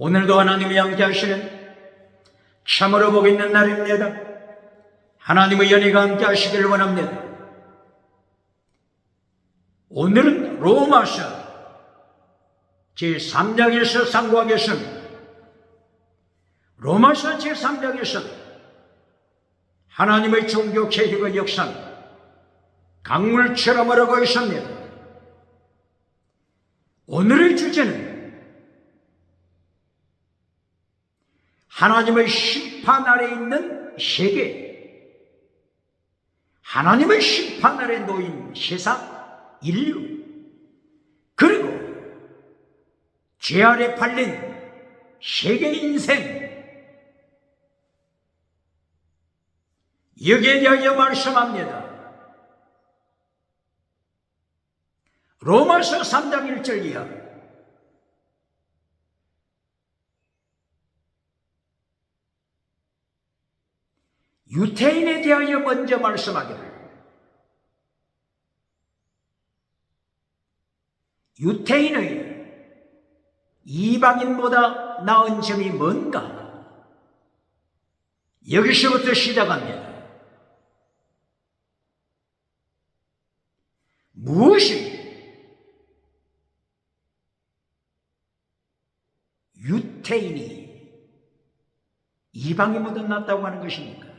오늘도 하나님이 함께하시는 참으로 복 있는 날입니다. 하나님의 연희가 함께하시기를 원합니다. 오늘은 로마서 제3장에서 상고하겠습니다. 로마서 제3장에서 하나님의 종교 개혁의 역사는 강물처럼 흐르고 있습니다. 오늘의 주제는 하나님의 심판 아래 있는 세계, 하나님의 심판 아래 놓인 세상, 인류, 그리고 죄 아래 팔린 세계 인생, 여기에 대하여 말씀합니다. 로마서 3장 1절 이하. 유태인에 대하여 먼저 말씀하기를, 유태인의 이방인보다 나은 점이 뭔가? 여기서부터 시작합니다. 무엇이 유태인이 이방인보다 낫다고 하는 것입니까?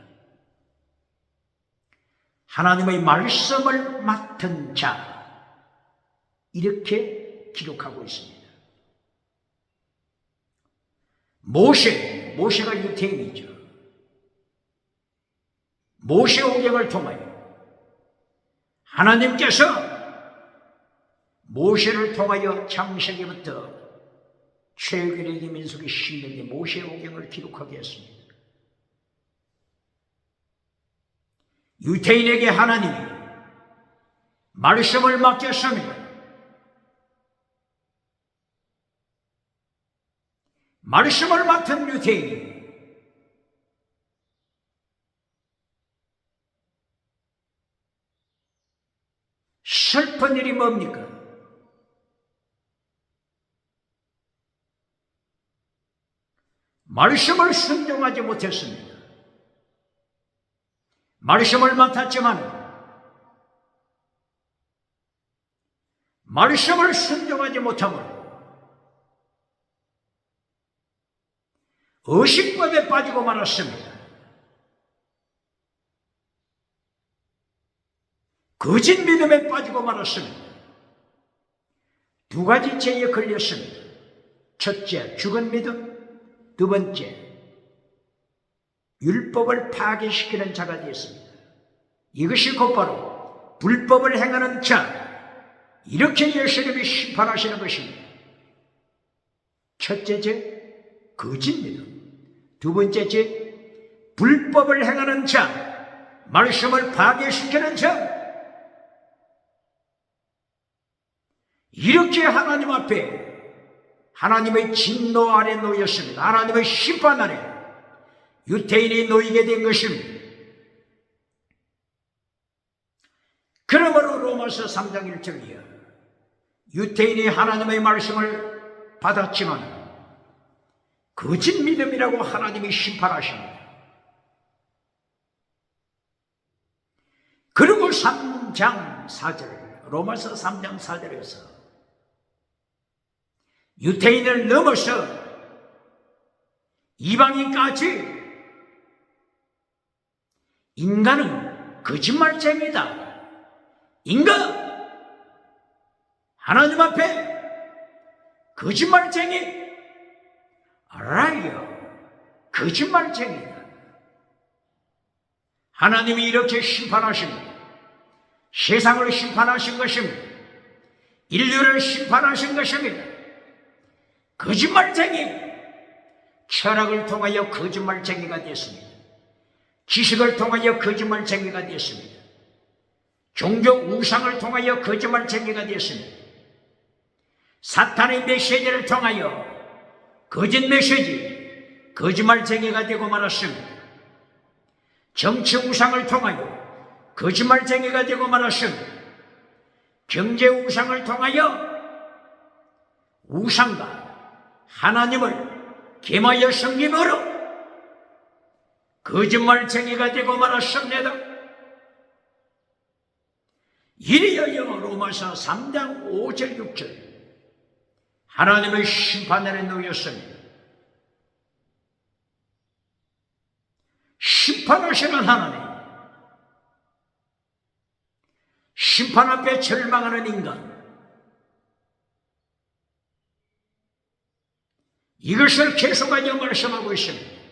하나님의 말씀을 맡은 자, 이렇게 기록하고 있습니다. 모세가 유태인이죠. 모세 오경을 통하여 하나님께서 모세를 통하여 창세기부터 최근의 민수기 10년에 모세 오경을 기록하게 했습니다. 유태인에게 하나님이 말씀을 맡겼습니다. 말씀을 맡은 유태인이 슬픈 일이 뭡니까? 말씀을 순종하지 못했습니다. 말씀을 맡았지만 말씀을 순종하지 못함으로 의식법에 빠지고 말았습니다. 거짓 믿음에 빠지고 말았습니다. 두 가지 죄에 걸렸습니다. 첫째, 죽은 믿음. 두 번째, 율법을 파괴시키는 자가 되었습니다. 이것이 곧바로 불법을 행하는 자, 이렇게 예수님이 심판하시는 것입니다. 첫째 죄, 거짓 믿음. 두 번째 죄, 불법을 행하는 자, 말씀을 파괴시키는 자. 이렇게 하나님 앞에 하나님의 진노 아래 놓였습니다. 하나님의 심판 아래 유태인이 놓이게 된 것입니다. 그러므로 로마서 3장 1절 이하, 유태인이 하나님의 말씀을 받았지만 거짓 믿음이라고 하나님이 심판하십니다. 그리고 3장 4절, 로마서 3장 4절에서 유태인을 넘어서 이방인까지 인간은 거짓말쟁이다. 인간, 하나님 앞에 거짓말쟁이, 알아요. 거짓말쟁이다. 하나님이 이렇게 심판하십니다. 세상을 심판하신 것입니다. 인류를 심판하신 것입니다. 거짓말쟁이, 철학을 통하여 거짓말쟁이가 됐습니다. 지식을 통하여 거짓말쟁이가 됐습니다. 종교 우상을 통하여 거짓말쟁이가 됐습니다. 사탄의 메시지를 통하여 거짓 메시지, 거짓말쟁이가 되고 말았습니다. 정치 우상을 통하여 거짓말쟁이가 되고 말았습니다. 경제 우상을 통하여 우상과 하나님을 기마여 섬김으로 거짓말쟁이가 되고 말았습니다. 이리하여 로마서 3장 5절 6절 하나님의 심판 아래 놓였습니다. 심판하시는 하나님, 심판 앞에 절망하는 인간, 이것을 계속하여 말씀하고 있습니다.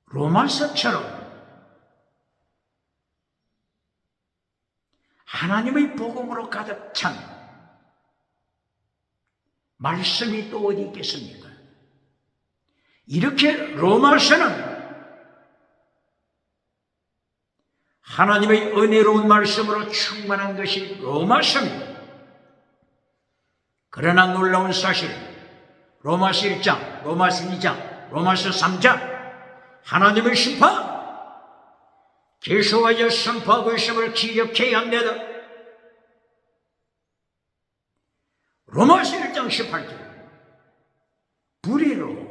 로마서처럼 하나님의 복음으로 가득 찬 말씀이 또 어디 있겠습니까? 이렇게 로마서는 하나님의 은혜로운 말씀으로 충만한 것이 로마서입니다. 그러나 놀라운 사실, 로마서 1장, 로마서 2장, 로마서 3장 하나님의 심판 계속하여 선포하고 있음을 기억해야 합니다. 로마서 1장 18절 불의로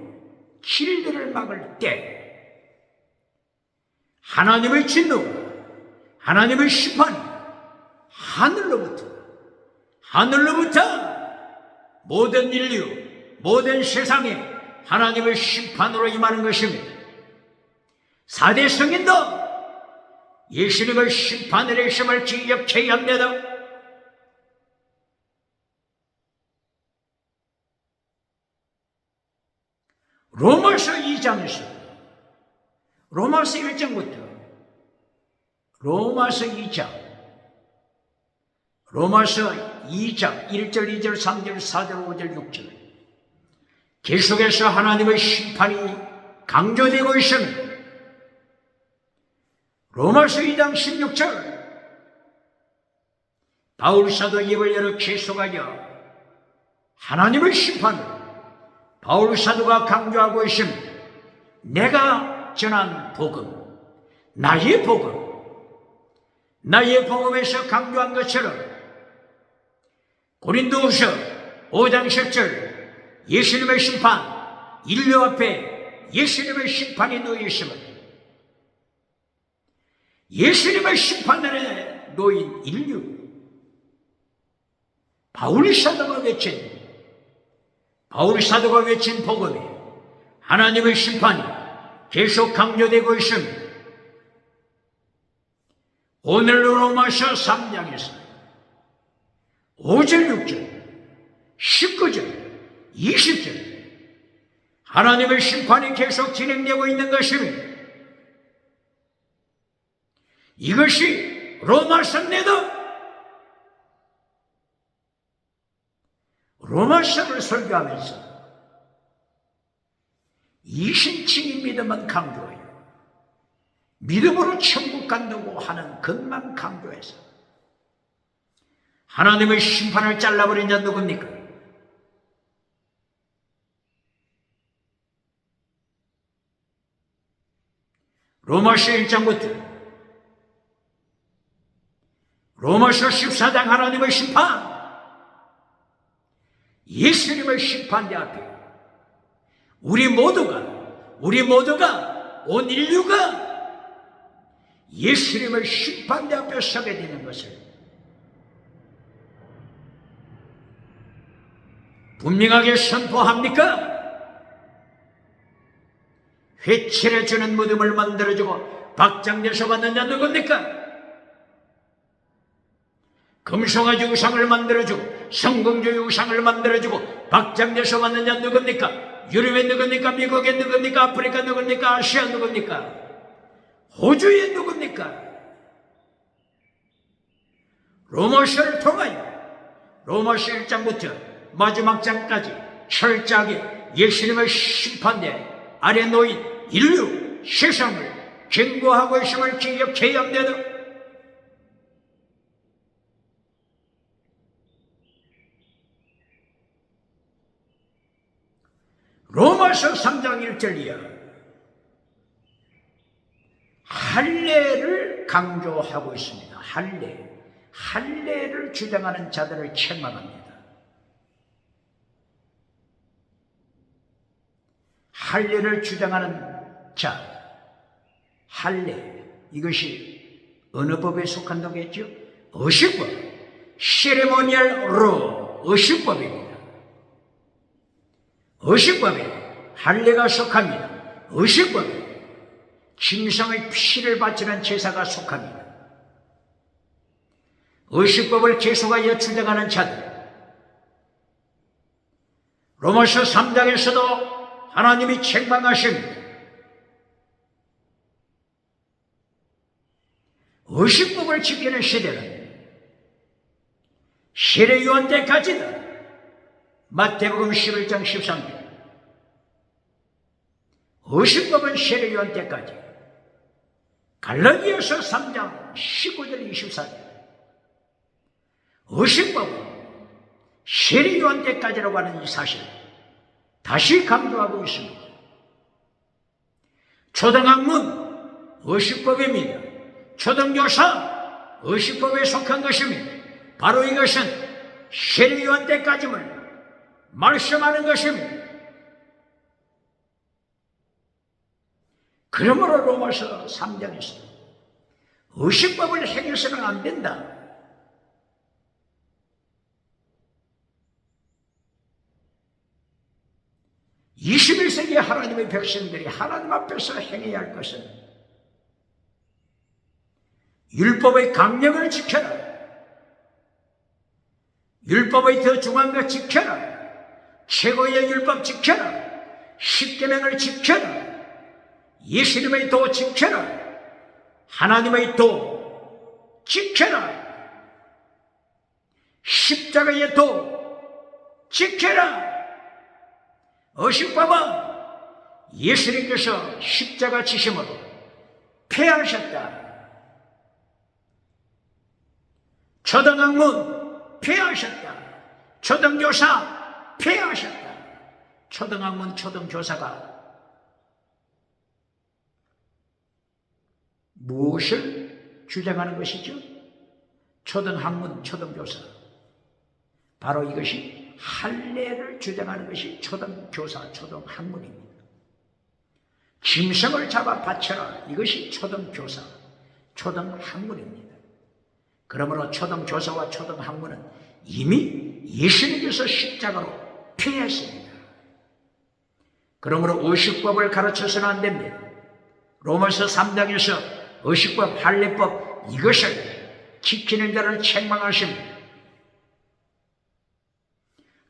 길들을 막을 때 하나님의 진노가, 하나님의 심판이 하늘로부터 모든 인류, 모든 세상에 하나님의 심판으로 임하는 것입니다. 4대 성인도 예수님의 심판을 했음을 기억해야 합니다. 로마서 2장에서 로마서 1장부터 로마서 2장, 로마서 2장 1절, 2절, 3절, 4절, 5절, 6절 계속해서 하나님의 심판이 강조되고 있습니다. 로마서 2장 16절 바울사도 입을 열어 계속하여 하나님의 심판을 바울사도가 강조하고 있습니다. 내가 전한 복음, 나의 복음에서 강조한 것처럼 고린도후서 5장 10절 예수님의 심판, 인류 앞에 예수님의 심판이 놓여 있음을, 예수님의 심판 아래 놓인 인류, 바울 사도가 외친 복음에 하나님의 심판이 계속 강조되고 있습니다. 오늘 로마서 3장에서 5절, 6절, 19절, 20절 하나님의 심판이 계속 진행되고 있는 것입니다. 이것이 로마서입니다. 로마서를 설교하면서 이신칭이 믿음은 강조해요. 믿음으로 천국 간다고 하는 것만 강조해서 하나님의 심판을 잘라버린 자 누굽니까? 로마서 1장부터 로마서 14장 하나님의 심판, 예수님의 심판대 앞에 우리 모두가 온 인류가 예수님의 심판대 앞에 서게 되는 것을 분명하게 선포합니까? 회칠해주는 무덤을 만들어주고 박장대소 받는 자 누굽니까? 금송아지 우상을 만들어주고 성공주의 우상을 만들어주고 박장대소 받는 자 누굽니까? 유럽에 누굽니까? 미국에 누굽니까? 아프리카 누굽니까? 아시아 누굽니까? 호주에 누굽니까? 로마서를 통하여 로마서 1장부터 마지막 장까지 철저하게 예수님의 심판대 아래 놓인 인류, 세상을 경고하고 있음을 기억해야 합니다. 로마서 3장 1절 이하 할례를 강조하고 있습니다. 할례를 주장하는 자들을 책망합니다. 할례를 주장하는 자, 할례, 이것이 어느 법에 속한다고 했죠? 의식법, 세레모니얼로 의식법입니다. 의식법에 할례가 속합니다. 의식법에 짐승의 피를 바치는 제사가 속합니다. 의식법을 계속하여 주장하는 자들, 로마서 3장에서도 하나님이 책망하십니다. 의식법을 지키는 시대는 세례 요한 때까지다. 마태복음 11장 13절. 의식법은 세례 요한 때까지. 갈라디아서 3장 19절 24절. 의식법은 세례 요한 때까지라고 하는 이 사실 다시 강조하고 있습니다. 초등학문 의식법입니다. 초등교사 의식법에 속한 것입니다. 바로 이것은 세례 요한 때까지를 말씀하는 것입니다. 그러므로 로마서 3장에서 의식법을 행해서는 안 된다. (21세기) 하나님의 백성들이 하나님 앞에서 행해야 할 것은 율법의 강령을 지켜라. 율법의 더 중요한 것 지켜라. 최고의 율법 지켜라. 십계명을 지켜라. 예수님의 도 지켜라. 하나님의 도 지켜라. 십자가의 도 지켜라. 의식법은 예수님께서 십자가 지심으로 폐하셨다. 초등학문 폐하셨다. 초등교사 폐하셨다. 초등학문 초등교사가 무엇을 주장하는 것이죠? 초등학문 초등교사, 바로 이것이 할례를 주장하는 것이 초등교사 초등학문입니다. 짐승을 잡아 바쳐라, 이것이 초등교사 초등학문입니다. 그러므로 초등교사와 초등학문은 이미 예수님께서 십자가로 폐했습니다. 그러므로 의식법을 가르쳐서는 안 됩니다. 로마서 3장에서 의식법, 할례법 이것을 지키는 자를 책망하십니다.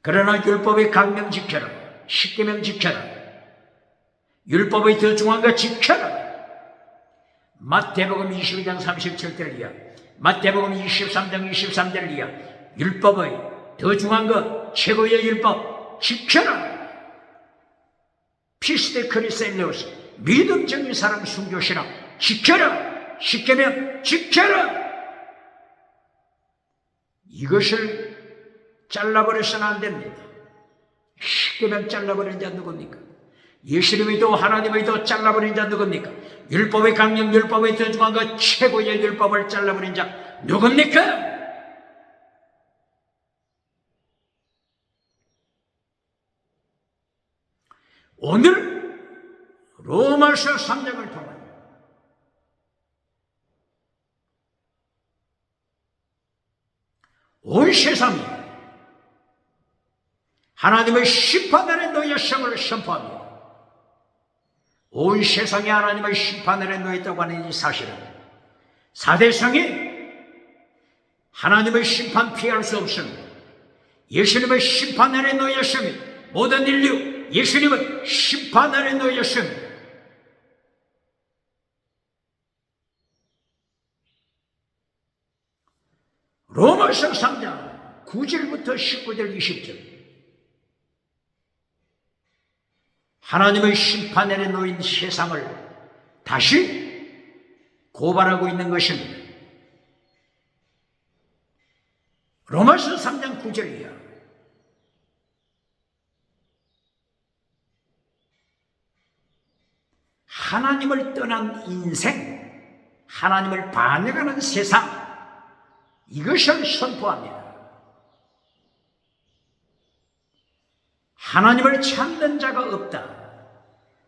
그러나 율법의 강령 지켜라. 십계명 지켜라. 율법의 더 중요한 것 지켜라. 마태복음 22장 37절 이하, 마태복음 23장 23절 이하, 율법의 더 중요한 것, 최고의 율법 지켜라. 피스데 크리스텔레오스, 믿음적인 사랑 순교신앙 지켜라. 십계명 지켜라. 이것을 잘라버려서는 안 됩니다. 십계명 잘라버린 자 누굽니까? 예수님의 도 하나님의 도 잘라버린 자 누굽니까? 율법의 강령, 율법의 더 중요한 것, 최고의 율법을 잘라버린 자 누굽니까? 오늘 로마서 3장을 통하여 온 세상이 하나님의 심판 아래 놓였음을 선포합니다. 온 세상이 하나님의 심판 아래 놓였다고 하는 이 사실은 사대성이 하나님의 심판 피할 수 없습니다. 예수님의 심판 아래 놓였습니다. 모든 인류 예수님은 심판 아래 놓였습니다. 로마서 3장 9절부터 19절 20절 하나님의 심판 아래 놓인 세상을 다시 고발하고 있는 것입니다. 로마서 3장 9절이야. 하나님을 떠난 인생, 하나님을 반역하는 세상, 이것을 선포합니다. 하나님을 찾는 자가 없다.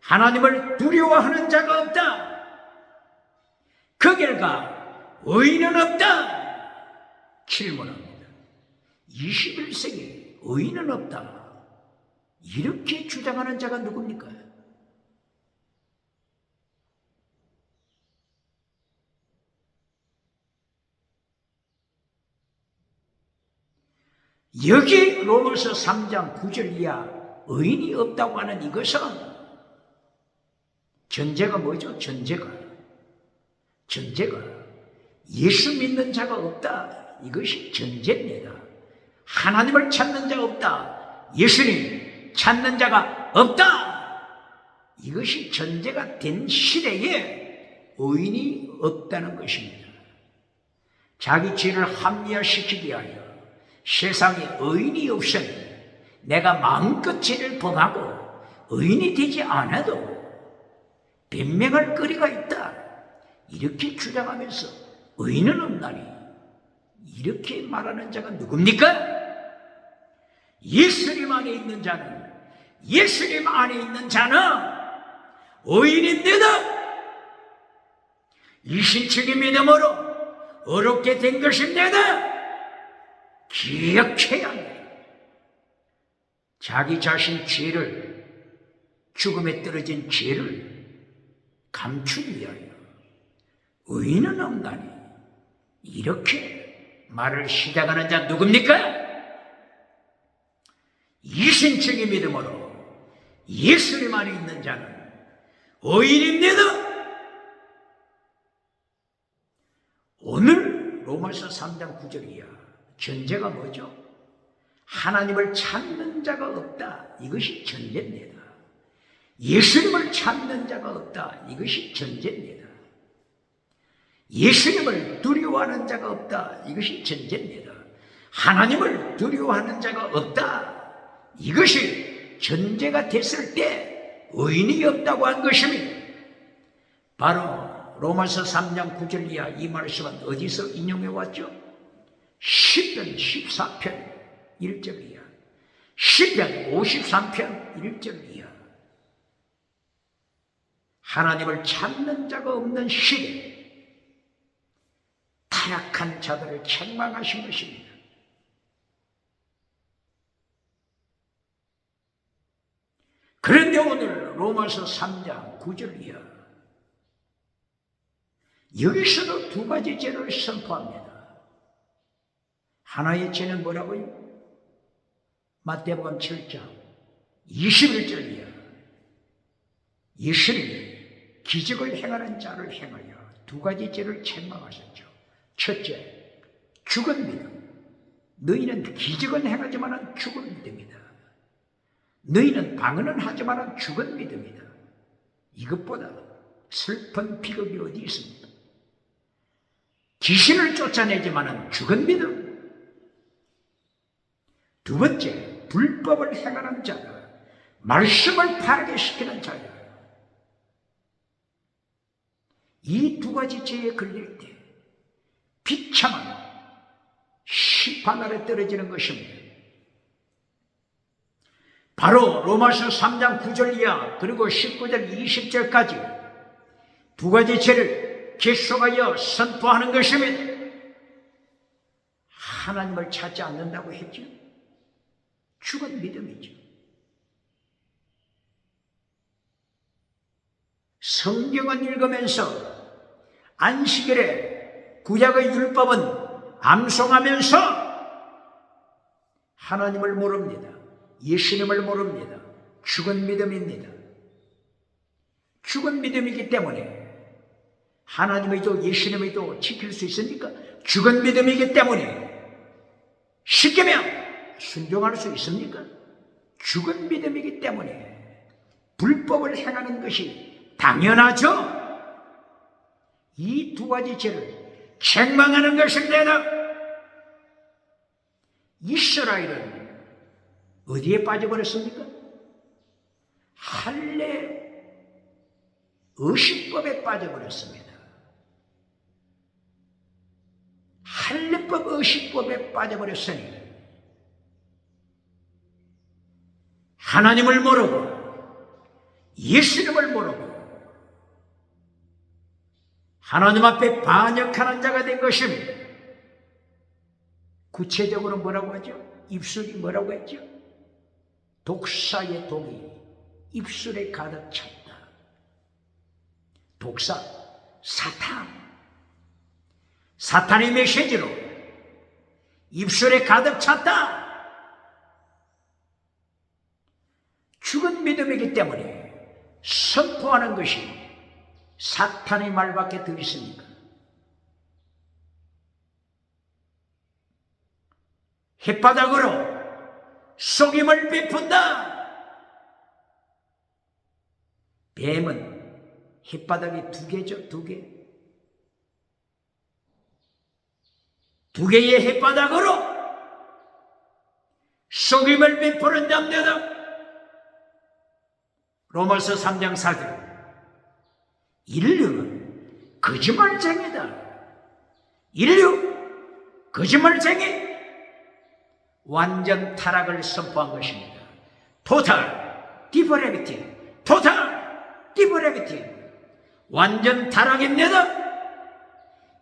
하나님을 두려워하는 자가 없다. 그 결과 의인은 없다. 질문합니다. 21세기 의인은 없다. 이렇게 주장하는 자가 누굽니까? 여기 로마서 3장 9절 이하 의인이 없다고 하는 이것은 전제가 뭐죠? 전제가 예수 믿는 자가 없다. 이것이 전제입니다. 하나님을 찾는 자가 없다. 예수님 찾는 자가 없다. 이것이 전제가 된 시대에 의인이 없다는 것입니다. 자기 죄를 합리화시키기 위하여 세상에 의인이 없으니 내가 마음껏 죄를 범하고 의인이 되지 않아도 변명할 거리가 있다. 이렇게 주장하면서 의인은 없나니 이렇게 말하는 자가 누굽니까? 예수님 안에 있는 자는 의인입니다. 이신층의 믿음으로 어렵게 된 것입니다. 기억해야 합니다. 자기 자신 죄를, 죽음에 떨어진 죄를 감추기 위하여 의인은 없나니 이렇게 말을 시작하는 자 누굽니까? 이신층의 믿음으로 예수님 안에 있는 자는 의인입니다. 오늘 로마서 3장 9절 이하 전제가 뭐죠? 하나님을 찾는 자가 없다. 이것이 전제입니다. 예수님을 찾는 자가 없다. 이것이 전제입니다. 예수님을 두려워하는 자가 없다. 이것이 전제입니다. 하나님을 두려워하는 자가 없다. 이것이 전제가 됐을 때 의인이 없다고 한 것입니다. 바로 로마서 3장 9절 이하 이 말씀은 어디서 인용해 왔죠? 시편 14편 1절 이하, 시편 53편 1절 이하. 하나님을 찾는 자가 없는 시대, 타락한 자들을 책망하신 것입니다. 그런데 오늘 로마서 3장 9절 이하 여기서도 두 가지 죄를 선포합니다. 하나의 죄는 뭐라고요? 마태복음 7장 21절 이하 예수님이 기적을 행하는 자를 행하여 두 가지 죄를 책망하셨죠. 첫째, 죽은 믿음. 너희는 기적은 행하지만 죽은 믿음이다. 너희는 방언은 하지만 죽은 믿음이다. 이것보다 슬픈 비극이 어디 있습니까? 귀신을 쫓아내지만 죽은 믿음. 두 번째, 불법을 행하는 자다. 말씀을 파괴시키는 자다. 이 두 가지 죄에 걸릴 때 비참한 심판 아래 떨어지는 것입니다. 바로 로마서 3장 9절 이하 그리고 19절 20절까지 두 가지 죄를 계속하여 선포하는 것입니다. 하나님을 찾지 않는다고 했죠. 죽은 믿음이죠. 성경을 읽으면서 안식일에 구약의 율법은 암송하면서 하나님을 모릅니다. 예수님을 모릅니다. 죽은 믿음입니다. 죽은 믿음이기 때문에 하나님의도 예수님의도 지킬 수 있습니까? 죽은 믿음이기 때문에 시키면 순종할 수 있습니까? 죽은 믿음이기 때문에 불법을 행하는 것이 당연하죠. 이 두 가지 죄를 책망하는 것입니다. 이스라엘은 어디에 빠져버렸습니까? 할례 의식법에 빠져버렸습니다. 할례법 의식법에 빠져버렸으니 하나님을 모르고 예수님을 모르고 하나님 앞에 반역하는 자가 된 것입니다. 구체적으로 뭐라고 하죠? 입술이 뭐라고 했죠? 독사의 독이 입술에 가득 찼다. 독사, 사탄의 메시지로 입술에 가득 찼다. 죽은 믿음이기 때문에 선포하는 것이 사탄의 말밖에 더 있습니까? 혓바닥으로 속임을 베푼다. 뱀은 혓바닥이 2개죠, 2개. 2개의 혓바닥으로 속임을 베푸는 자입니다. 로마서 3장 4절. 인류는 거짓말쟁이다. 인류 거짓말쟁이. 완전 타락을 선포한 것입니다. 토탈 디프레비티, 토탈 디프레비티. 완전 타락입니다.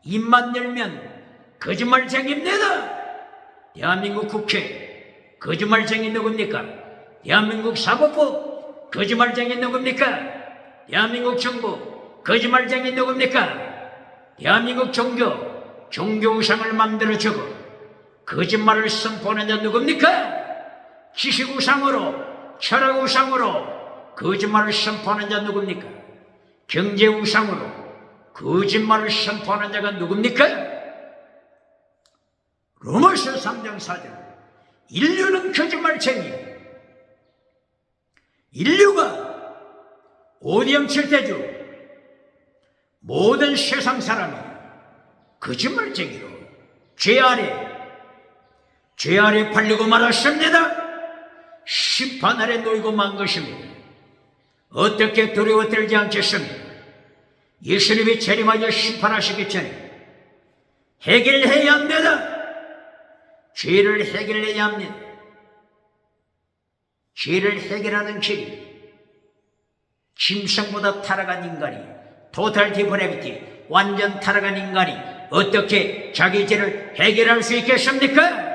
입만 열면 거짓말쟁이입니다. 대한민국 국회 거짓말쟁이 누굽니까? 대한민국 사법부 거짓말쟁이 누굽니까? 대한민국 정부 거짓말쟁이 누굽니까? 대한민국 종교우상을 만들어주고 거짓말을 선포하는 자 누굽니까? 지식우상으로, 철학우상으로 거짓말을 선포하는 자 누굽니까? 경제우상으로 거짓말을 선포하는 자가 누굽니까? 로마서 3장 4절. 인류는 거짓말쟁이. 인류가 오디엄 칠대주 모든 세상 사람이 거짓말쟁이로 죄 아래 팔리고 말았습니다. 심판 아래 놓이고 만 것입니다. 어떻게 두려워 떨지 않겠습니까? 예수님이 재림하여 심판하시기 전에 해결해야 합니다. 죄를 해결해야 합니다. 죄를 해결하는 길이 짐승보다 타락한 인간이, 토탈 디프레비티, 완전 타락한 인간이 어떻게 자기 죄를 해결할 수 있겠습니까?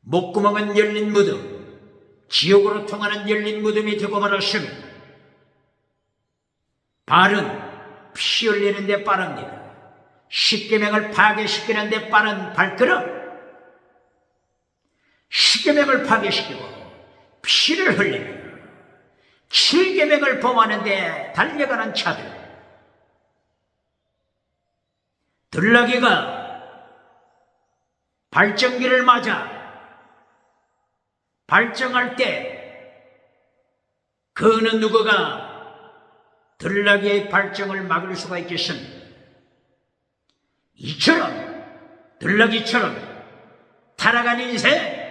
목구멍은 열린 무덤, 지옥으로 통하는 열린 무덤이 되고 말았습니다. 발은 피 흘리는 데 빠릅니다. 십계명을 파괴시키는 데 빠른 발걸음. 십계명을 파괴시키고 피를 흘리며 칠계명을 범하는 데 달려가는 차들. 들나귀가 발정기를 맞아 발정할 때 그 어느 누구가 들나귀의 발정을 막을 수가 있겠습니까? 이처럼 들나귀처럼 타락한 인생,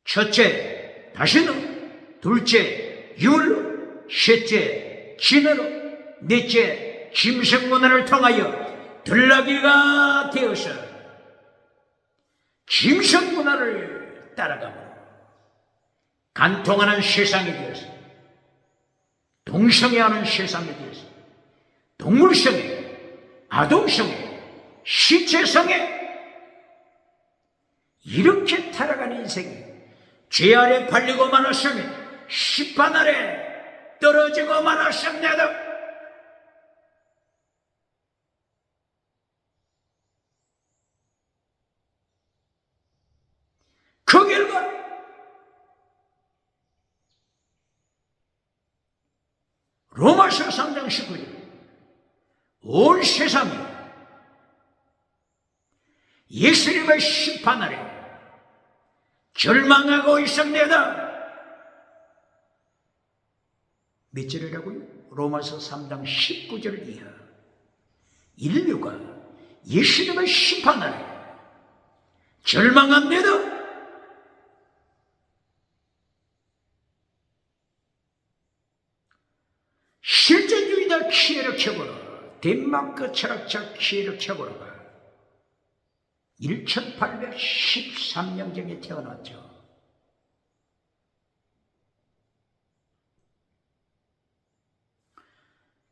첫째 다시는, 둘째 유물로, 셋째 진으로, 넷째 짐승문화를 통하여 들나귀가 되어서 짐승문화를 따라가므로 간통하는 세상이 되어서, 동성애하는 세상이 되어서, 동물성애, 아동성애, 시체성애, 이렇게 타락한 인생이 죄 아래 팔리고 말았으며 심판 아래 떨어지고 말았습니다. 그 결과 로마서 3장 19절. 온 세상이 예수님의 심판 아래 절망하고 있습니다. 몇 절이라고요? 로마서 3장 19절 이하. 인류가 예수님의 심판 아래 절망합니다. 실존주의다 키에르케고르, 덴마크 철학자 키에르케고르가 1813년경에 태어났죠.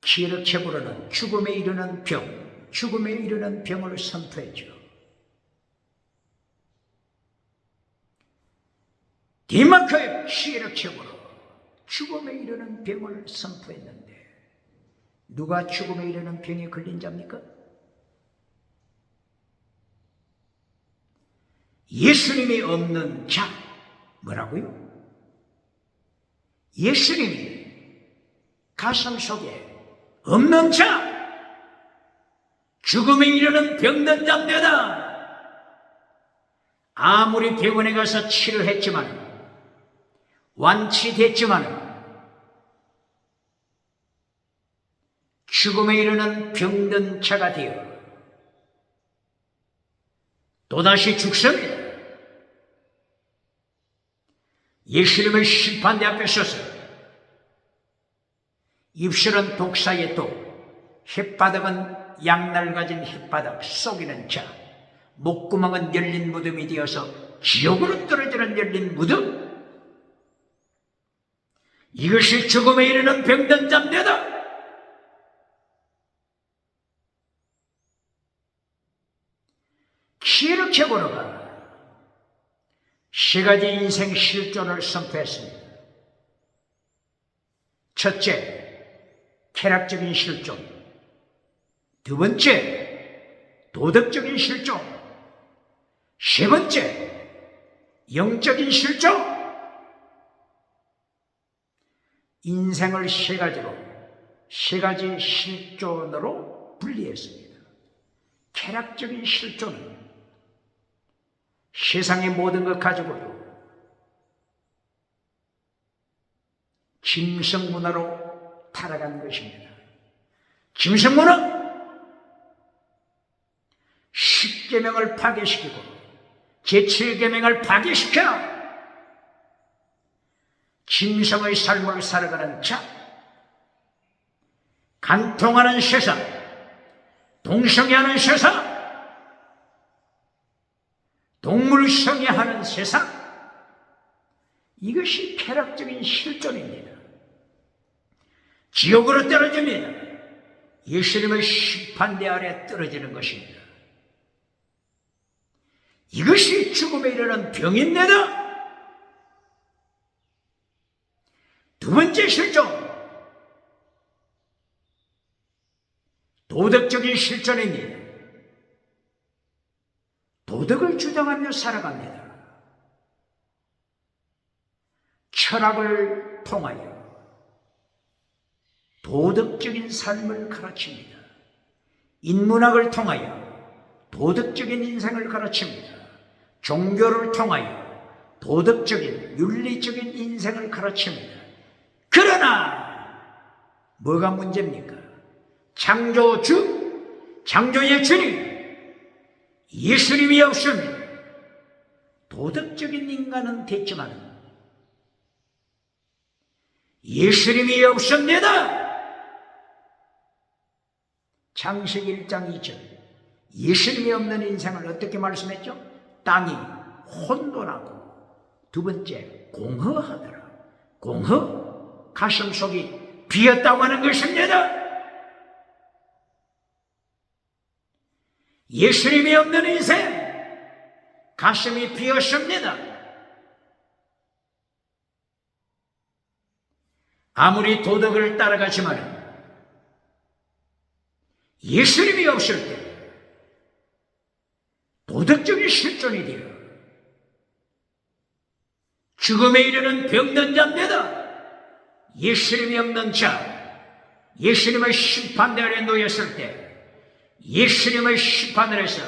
키르케고르는 죽음에 이르는 죽음에 이르는 병을 선포했죠. 덴마크의 키르케고르 죽음에 이르는 병을 선포했는데 누가 죽음에 이르는 병에 걸린 자입니까? 예수님이 없는 자. 뭐라고요? 예수님이 가슴 속에 없는 자. 죽음에 이르는 병든 자입니다. 아무리 병원에 가서 치료했지만 완치됐지만 죽음에 이르는 병든 자가 되어 또다시 죽습니다. 예수님의 심판대 앞에 서서 입술은 독사의 독, 혓바닥은 양날 가진 혓바닥 속이는 자, 목구멍은 열린 무덤이 되어서 지옥으로 떨어지는 열린 무덤. 이것이 죽음에 이르는 병든 자입니다. 키르케고르가 세 가지 인생 실존을 선포했습니다. 첫째, 쾌락적인 실존. 두 번째, 도덕적인 실존. 세 번째, 영적인 실존. 인생을 세 가지 실존으로 분리했습니다. 쾌락적인 실존은 세상의 모든 것 가지고도 짐승문화로 타락한 것입니다. 짐승문화, 10계명을 파괴시키고 제7계명을 파괴시켜 짐승의 삶을 살아가는 자, 간통하는 세상, 동성애하는 세상, 동물 성애하는 세상, 이것이 쾌락적인 실존입니다. 지옥으로 떨어집니다. 예수님의 심판대 아래 떨어지는 것입니다. 이것이 죽음에 이르는 병입니다. 두 번째 실존, 도덕적인 실존입니다. 도덕을 주장하며 살아갑니다. 철학을 통하여 도덕적인 삶을 가르칩니다. 인문학을 통하여 도덕적인 인생을 가르칩니다. 종교를 통하여 도덕적인 윤리적인 인생을 가르칩니다. 그러나 뭐가 문제입니까? 창조주, 창조의 주님 예수님이 없습니다. 도덕적인 인간은 됐지만 예수님이 없습니다. 창세기 1장 2절, 예수님이 없는 인생을 어떻게 말씀했죠? 땅이 혼돈하고, 두 번째 공허하더라. 공허, 가슴속이 비었다고 하는 것입니다. 예수님이 없는 인생, 가슴이 비었습니다. 아무리 도덕을 따라가지만 예수님이 없을 때 도덕적인 실존이 되어 죽음에 이르는 병든 자입니다. 예수님이 없는 자, 예수님의 심판대 아래 놓였을 때 예수님의 심판을 해서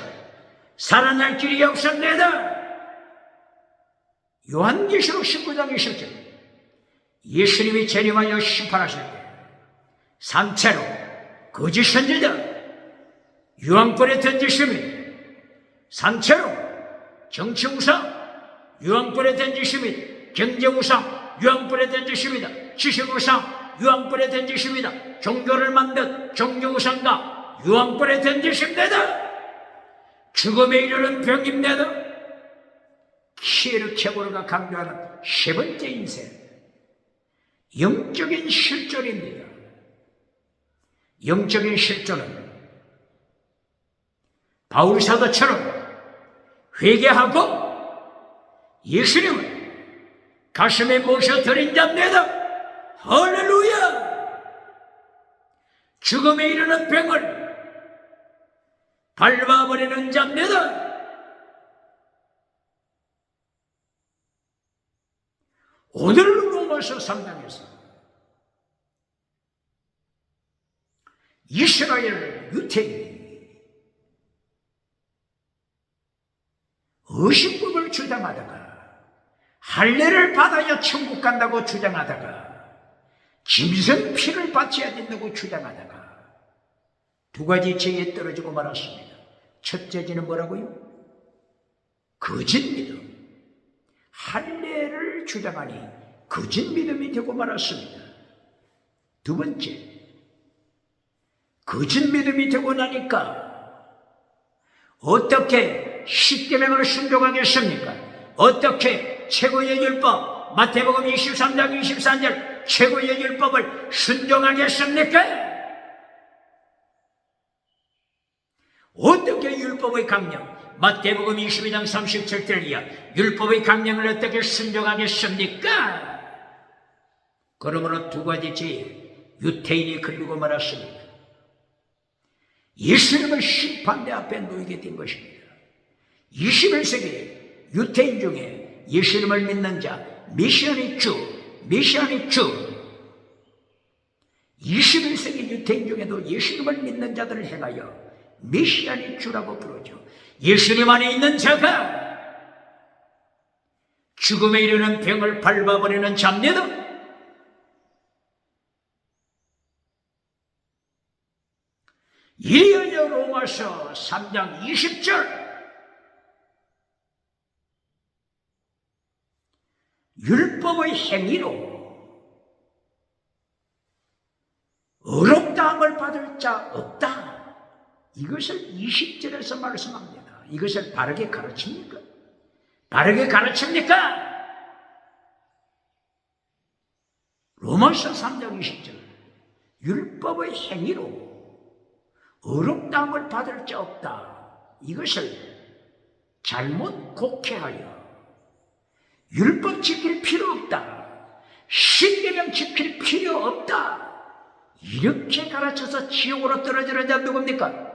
살아날 길이 없습니다. 요한계시록 19장 20절, 예수님이 재림하여 심판하실 때 삼체로 거짓 선지자 유황불에 던지십니다. 삼체로 정치우상 유황불에 던지십니다. 경제우상 유황불에 던지십니다. 지식우상 유황불에 던지십니다. 종교를 만든 종교우상가 유황불에 던지십니다. 죽음에 이르는 병입니다. 키르케고르가 강조하는 세 번째 인생, 영적인 실존입니다. 영적인 실존은 바울 사도처럼 회개하고 예수님을 가슴에 모셔드린 자입니다. 할렐루야! 죽음에 이르는 병을 밟아버리는 자입니다. 오늘 로마서 3장에서 이스라엘 유태인이 의식법을 주장하다가 할례를 받아야 천국 간다고 주장하다가 짐승 피를 바쳐야 된다고 주장하다가 두 가지 죄에 떨어지고 말았습니다. 첫째 죄는 뭐라고요? 거짓 믿음. 할례를 주장하니 거짓 믿음이 되고 말았습니다. 두 번째, 거짓 믿음이 되고 나니까 어떻게 십계명을 순종하겠습니까? 어떻게 최고의 율법 마태복음 23장 24절 최고의 율법을 순종하겠습니까? 어떻게 율법의 강령 마태복음 22장 37절 이하 율법의 강령을 어떻게 순종하겠습니까? 그러므로 두 가지 죄에 유태인이 걸리고 말았습니다. 예수님의 심판대 앞에 놓이게 된 것입니다. 21세기에 유태인 중에 예수님을 믿는 자, 메시아닉 주 21세기 유태인 중에도 예수님을 믿는 자들을 행하여 메시아닉 주라고 부르죠. 예수님 안에 있는 자가 죽음에 이르는 병을 밟아버리는 자입니다. 이어져 로마서 3장 20절 율법의 행위로 의롭다함을 받을 자 없다. 이것을 20절에서 말씀합니다. 이것을 바르게 가르칩니까? 바르게 가르칩니까? 로마서 3장 20절 율법의 행위로 의롭다함을 받을 자 없다. 이것을 잘못 곡해하여 율법 지킬 필요 없다. 십계명 지킬 필요 없다. 이렇게 가르쳐서 지옥으로 떨어지는 자 누굽니까?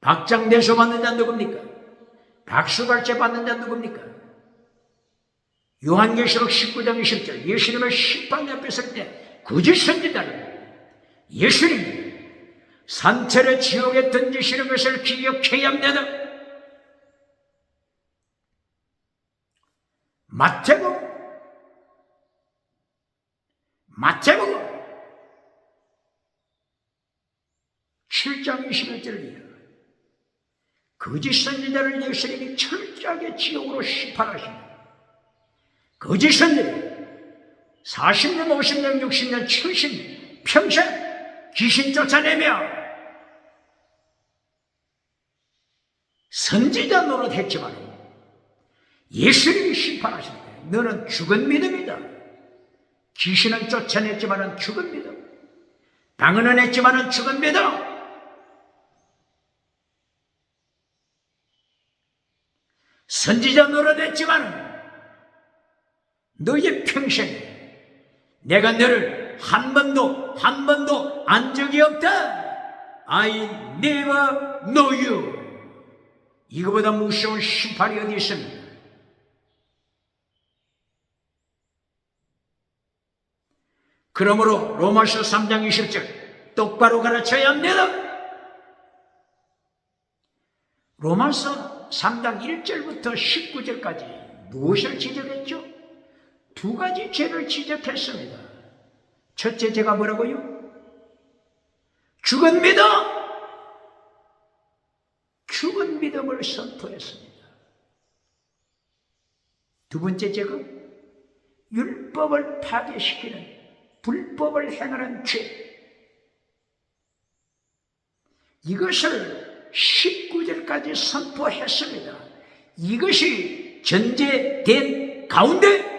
박장대소 받는 자 누굽니까? 박수갈채 받는 자 누굽니까? 요한계시록 19장 20절 예수님을 심판대 앞에 설 때 거짓 선지자를 예수님이 산채를 지옥에 던지시는 것을 기억해야 합니다. 마태복음 7장 21절이에요. 거짓 선지자를 예수님이 철저하게 지옥으로 심판하십니다. 거짓 선지자 40년, 50년, 60년, 70년 평생 귀신 쫓아내며 선지자 노릇했지만 예수님이 심판하실 때 너는 죽은 믿음이다. 귀신은 쫓아냈지만 죽은 믿음, 방언은 했지만 죽은 믿음. 선지자 노릇했지만 너의 평생에 내가 너를 한 번도 안 적이 없다. I never know you. 이거보다 무서운 심판이 어디 있습니까? 그러므로 로마서 3장 20절 똑바로 가르쳐야 합니다. 로마서 3장 1절부터 19절까지 무엇을 지적했죠? 두 가지 죄를 지적했습니다. 첫째 죄가 뭐라고요? 죽은 믿음! 죽은 믿음을 선포했습니다. 두 번째 죄가 율법을 파괴시키는 불법을 행하는 죄. 이것을 19절까지 선포했습니다. 이것이 전제된 가운데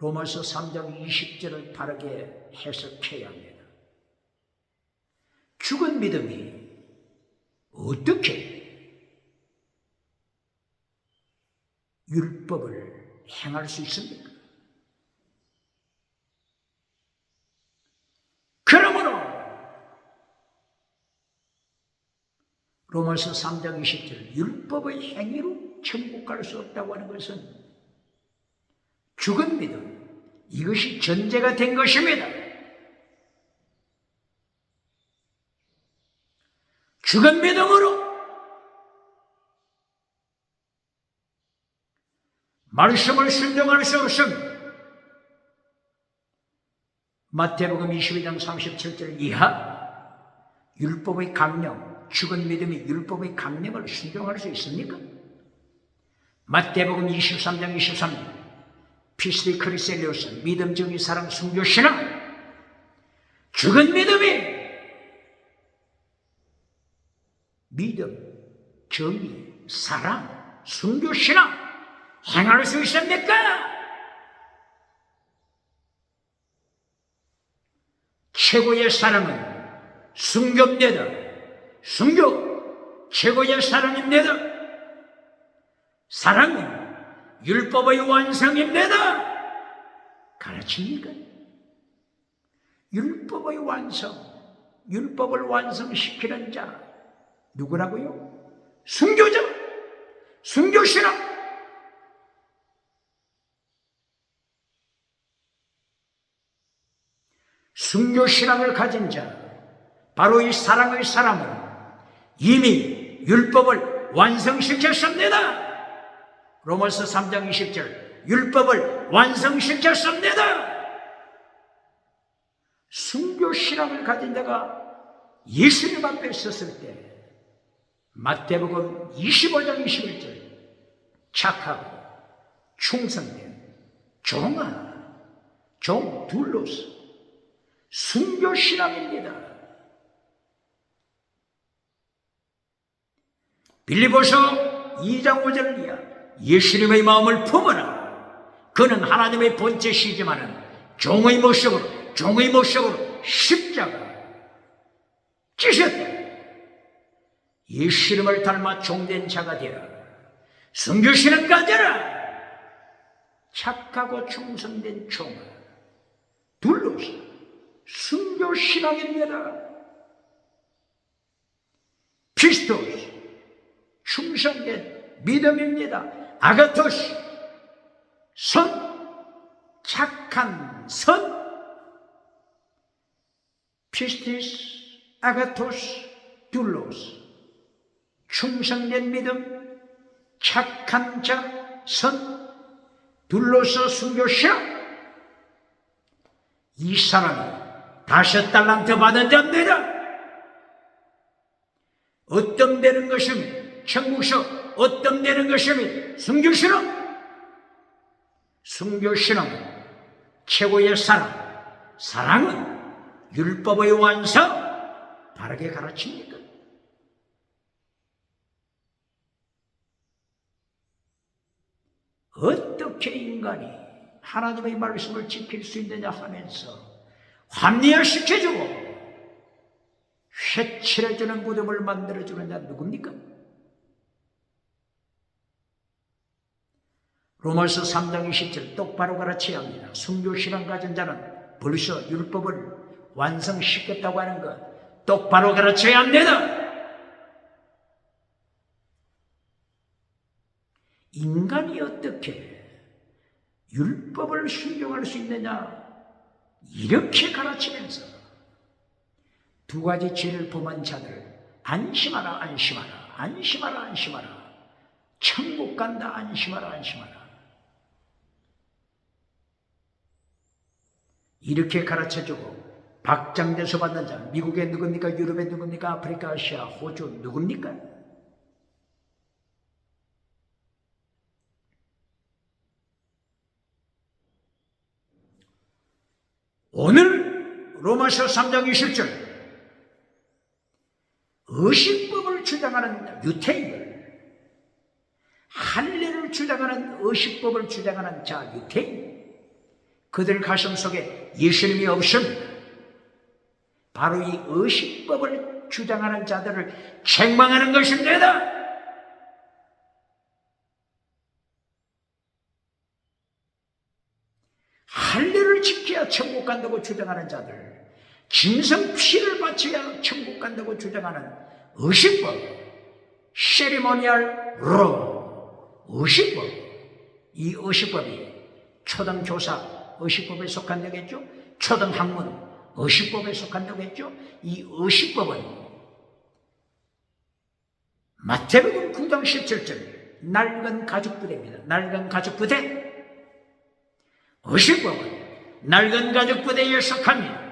로마서 3장 20절을 바르게 해석해야 합니다. 죽은 믿음이 어떻게 율법을 행할 수 있습니까? 그러므로 로마서 3장 20절 율법의 행위로 천국 갈 수 없다고 하는 것은 죽은 믿음, 이것이 전제가 된 것입니다. 죽은 믿음으로 말씀을 순종할 수 없습니다. 마태복음 22장 37절 이하 율법의 강령, 죽은 믿음이 율법의 강령을 순종할 수 있습니까? 마태복음 23장 23절 피스디 크리셀리오스 믿음, 정의, 사랑, 순교, 신앙. 죽은 믿음이 믿음, 정의, 사랑, 순교, 신앙 행할 수 있습니까? 최고의 사랑은 순교입니다. 순교 최고의 사랑입니다. 사랑은 율법의 완성입니다. 가르칩니까? 율법의 완성, 율법을 완성시키는 자 누구라고요? 순교자, 순교신앙. 순교신앙을 가진 자, 바로 이 사랑의 사람은 이미 율법을 완성시켰습니다. 로마서 3장 20절 율법을 완성시켰습니다. 순교신앙을 가진 자가 예수님 앞에 섰을 때 마태복음 25장 21절 착하고 충성된 종아, 종 둘로서 순교신앙입니다. 빌립보서 2장 5절 이하 예수님의 마음을 품어라. 그는 하나님의 본체시지만은 종의 모습으로 십자가 찌셨다. 예수님을 닮아 종된 자가 되라. 순교신앙 가져라. 착하고 충성된 종아 둘로서 순교신앙입니다. 피스토스 충성된 믿음입니다. 아가토스 선, 착한 선. 피스티스 아가토스 둘로스 충성된 믿음, 착한 자, 선, 둘로서 순교신앙. 이 사람이 5달란트 받은 자입니다. 어떤 것입니다. 천국서 어떤 것입니다. 순교신앙. 순교신앙은 최고의 사랑, 사랑은 율법의 완성. 바르게 가르칩니까? 어떻게 인간이 하나님의 말씀을 지킬 수 있느냐 하면서 합리화시켜주고 회칠해주는 무덤을 만들어주는 자 누굽니까? 로마서 3장 20절 똑바로 가르쳐야 합니다. 순교신앙 가진 자는 벌써 율법을 완성시켰다고 하는 것 똑바로 가르쳐야 합니다. 인간이 어떻게 율법을 순종할 수 있느냐 이렇게 가르치면서 두 가지 죄를 범한 자들 안심하라 안심하라 안심하라 안심하라 천국 간다 안심하라 안심하라 이렇게 가르쳐주고 박장대소 받는 자 미국에 누굽니까? 유럽에 누굽니까? 아프리카, 아시아, 호주 누굽니까? 오늘 로마서 3장 20절 의식법을 주장하는 유태인들, 할례를 주장하는 의식법을 주장하는 자 유태인, 그들 가슴 속에 예수님이 없습니다. 바로 이 의식법을 주장하는 자들을 책망하는 것입니다. 할례를 지켜야 천국 간다고 주장하는 자들, 짐승 피를 바쳐야 천국 간다고 주장하는 의식법, 세리모니얼 로, 의식법. 이 의식법이 초등교사 의식법에 속한다겠죠? 초등학문 의식법에 속한다고 했죠? 이 의식법은 마태복음 9장 17절 낡은 가죽부대입니다. 낡은 가죽부대. 의식법은 낡은 가죽부대에 속합니다.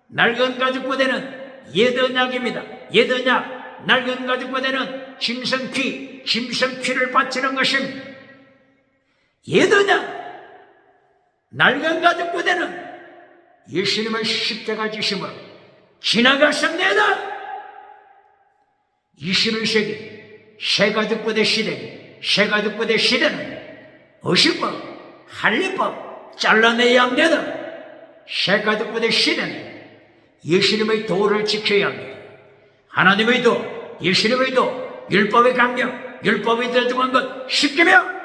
낡은 가죽부대는 옛언약입니다. 옛언약, 낡은 가죽부대는 짐승피를 바치는 것입니다. 옛언약, 낡은 가죽부대는 예수님의 십자가 지심으로 지나갔습니다. 21세기 새가죽부대 시대는 의식법, 할례법 잘라내야 합니다. 새가죽부대 시대는 예수님의 도를 지켜야 합니다. 하나님의 도, 예수님의 도, 율법의 강령, 율법이 대중한 것 십계명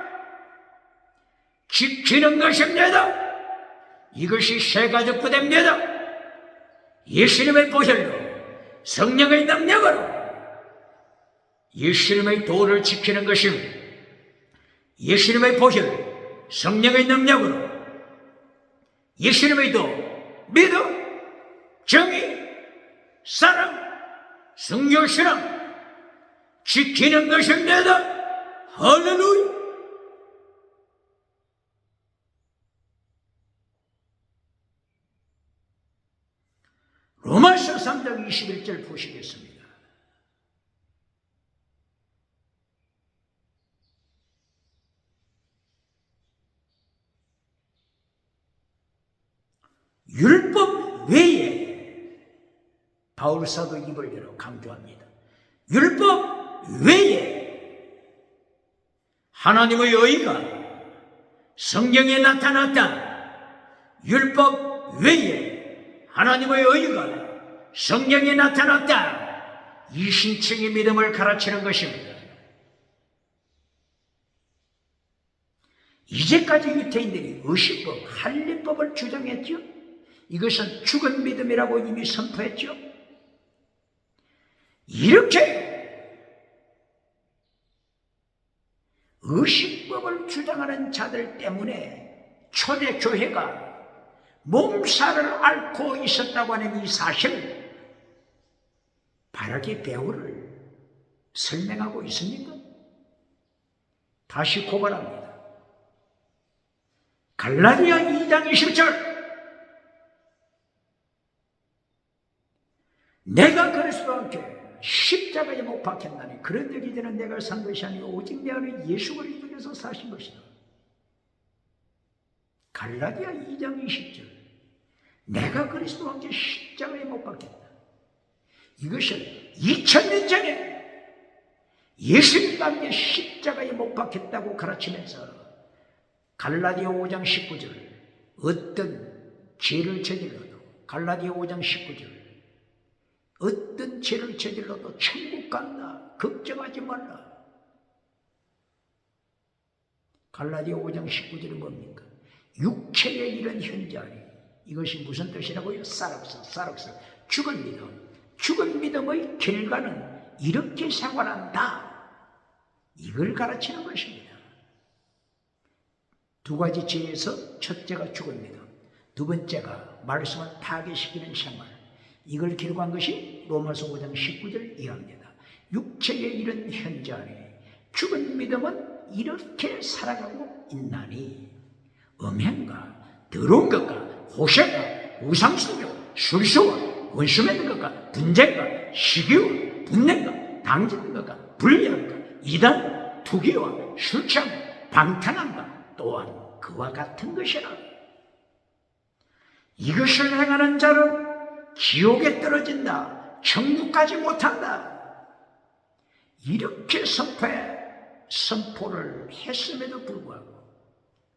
지키는 것입니다. 이것이 새가죽부대입니다. 예수님의 보혈로, 성령의 능력으로 예수님의 도를 지키는 것입니다. 예수님의 보혈, 성령의 능력으로 예수님의 도, 믿음, 정의, 사랑, 성령 신앙 지키는 것입니다. 할렐루야. 로마서 3장 21절 보시겠습니다. 율법 외에, 바울 사도 입을 열어 강조합니다. 율법 외에 하나님의 의가 성경에 나타났다. 율법 외에 하나님의 의가 성경에 나타났다. 이 신층의 믿음을 가르치는 것입니다. 이제까지 유태인들이 의식법, 할례법을 주장했죠. 이것은 죽은 믿음이라고 이미 선포했죠. 이렇게 의식법을 주장하는 자들 때문에 초대 교회가 몸살을 앓고 있었다고 하는 이 사실, 바르게 배우를 설명하고 있습니까? 다시 고발합니다. 갈라디아 2장 20절, 내가 그리스도와 함께 십자가에 못 박혔나니 그런 적이 이제는 내가 산 것이 아니고 오직 내 안에 예수 그리스도께서 사신 것이다. 갈라디아 2장 20절, 내가 그리스도와 함께 십자가에 못 박혔다. 이것은 2000년 전에 예수님과 함께 십자가에 못 박혔다고 가르치면서 갈라디아 5장 19절, 어떤 죄를 저질러도, 갈라디아 5장 19절, 어떤 죄를 저질러도 천국 간다. 걱정하지 말라. 갈라디아 5장 19절은 뭡니까? 육체의 이런 현자리. 이것이 무슨 뜻이라고요? 사륵스. 죽은 믿음. 죽은 믿음의 결과는 이렇게 생활한다. 이걸 가르치는 것입니다. 두 가지 죄에서 첫째가 죽은 믿음, 두 번째가 말씀을 파괴시키는 생활. 이걸 기록한 것이 로마서 5장 19절 이하입니다. 육체의 이런 현재 안에 죽은 믿음은 이렇게 살아가고 있나니 음행과 더러운 것과 호색과 우상숭배, 술수와 원수 맺는 것과 분쟁과 시기와 분냄과 당짓는 것과 불리함과 이단, 투기와 술 취함, 방탕함과 또한 그와 같은 것이라. 이것을 행하는 자는 지옥에 떨어진다. 천국 가지 못한다. 이렇게 선포를 했음에도 불구하고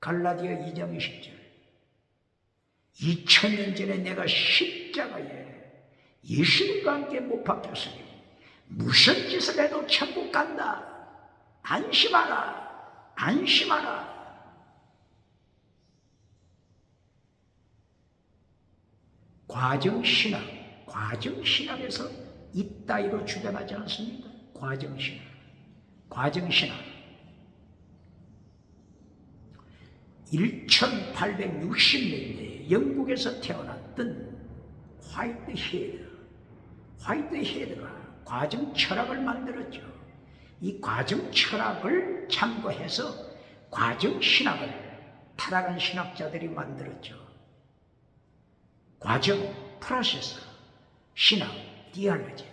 갈라디아 2장 20절 2000년 전에 내가 십자가에 예수님과 함께 못 박혔으니 무슨 짓을 해도 천국 간다. 안심하라. 안심하라. 과정신학에서 이따위로 주장하지 않습니까? 과정신학 1860년대에 영국에서 태어났던 화이트헤드가 과정 철학을 만들었죠. 이 과정 철학을 참고해서 과정 신학을 타락한 신학자들이 만들었죠. 과정, 프로세스, 신학, 디알로지,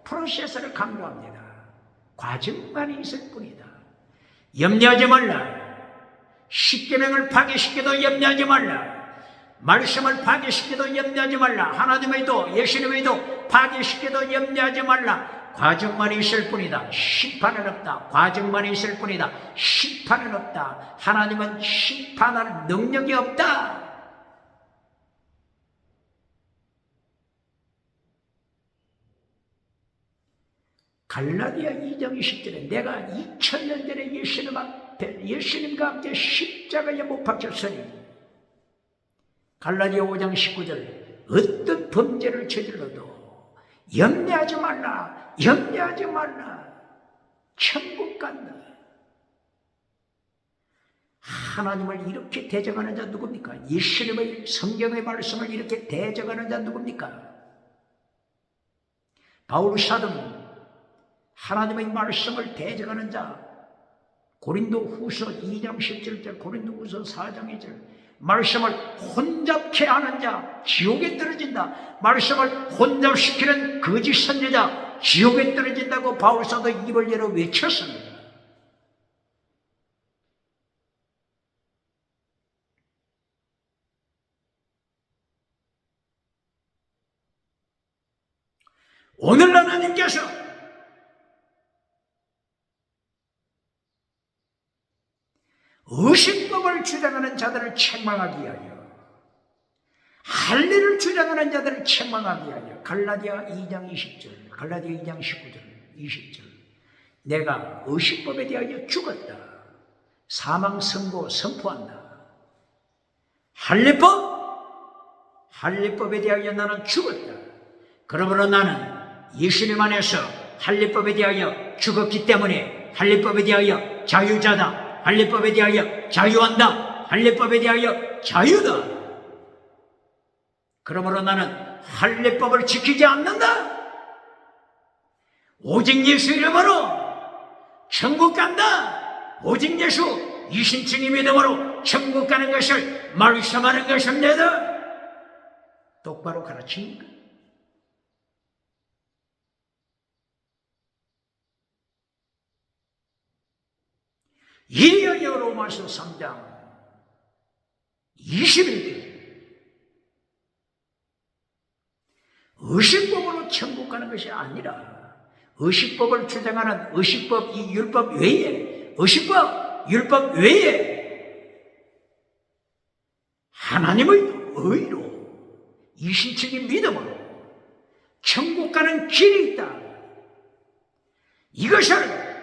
프로세스를 강조합니다. 과정만이 있을 뿐이다. 염려하지 말라. 십계명을 파괴시켜도 염려하지 말라. 말씀을 파괴시켜도 염려하지 말라. 하나님의 도, 예수님의 도 파괴시켜도 염려하지 말라. 과정만 있을 뿐이다. 심판은 없다. 과정만 있을 뿐이다. 심판은 없다. 하나님은 심판할 능력이 없다. 갈라디아 2장 20절에 내가 2000년 전에 예수님과 함께 십자가에 못 박혔으니 갈라디아 5장 19절 어떤 범죄를 저질러도 염려하지 말라. 천국 간다. 하나님을 이렇게 대적하는 자 누굽니까? 예수님의 성경의 말씀을 이렇게 대적하는 자 누굽니까? 바울 사도는 하나님의 말씀을 대적하는 자 고린도후서 2장 17절 고린도후서 4장 2절 말씀을 혼잡케 하는 자 지옥에 떨어진다. 말씀을 혼잡시키는 거짓 선지자 지옥에 떨어진다고 바울 사도 입을 열어 외쳤습니다. 오늘 하나님께서 의식법을 주장하는 자들을 책망하기 위하여 할례를 주장하는 자들을 책망하기 위하여 갈라디아 2장 20절 갈라디아 2장 19절 20절 내가 의식법에 대하여 죽었다. 사망 선고 선포한다. 할례법에 대하여 나는 죽었다. 그러므로 나는 예수님 안에서 할례법에 대하여 죽었기 때문에 할례법에 대하여 자유자다. 할례법에 대하여 자유한다. 할례법에 대하여 자유다. 그러므로 나는 할례법을 지키지 않는다. 오직 예수 이름으로 천국 간다. 오직 예수 이신칭의 믿음으로 천국 가는 것을 말씀하는 것입니다. 똑바로 가르칩니까? 이리하여 로마서 3장 21절 의식법으로 천국 가는 것이 아니라 의식법을 주장하는 의식법 이 율법 외에 의식법 율법 외에 하나님의 의로 이신적인 믿음으로 천국 가는 길이 있다. 이것을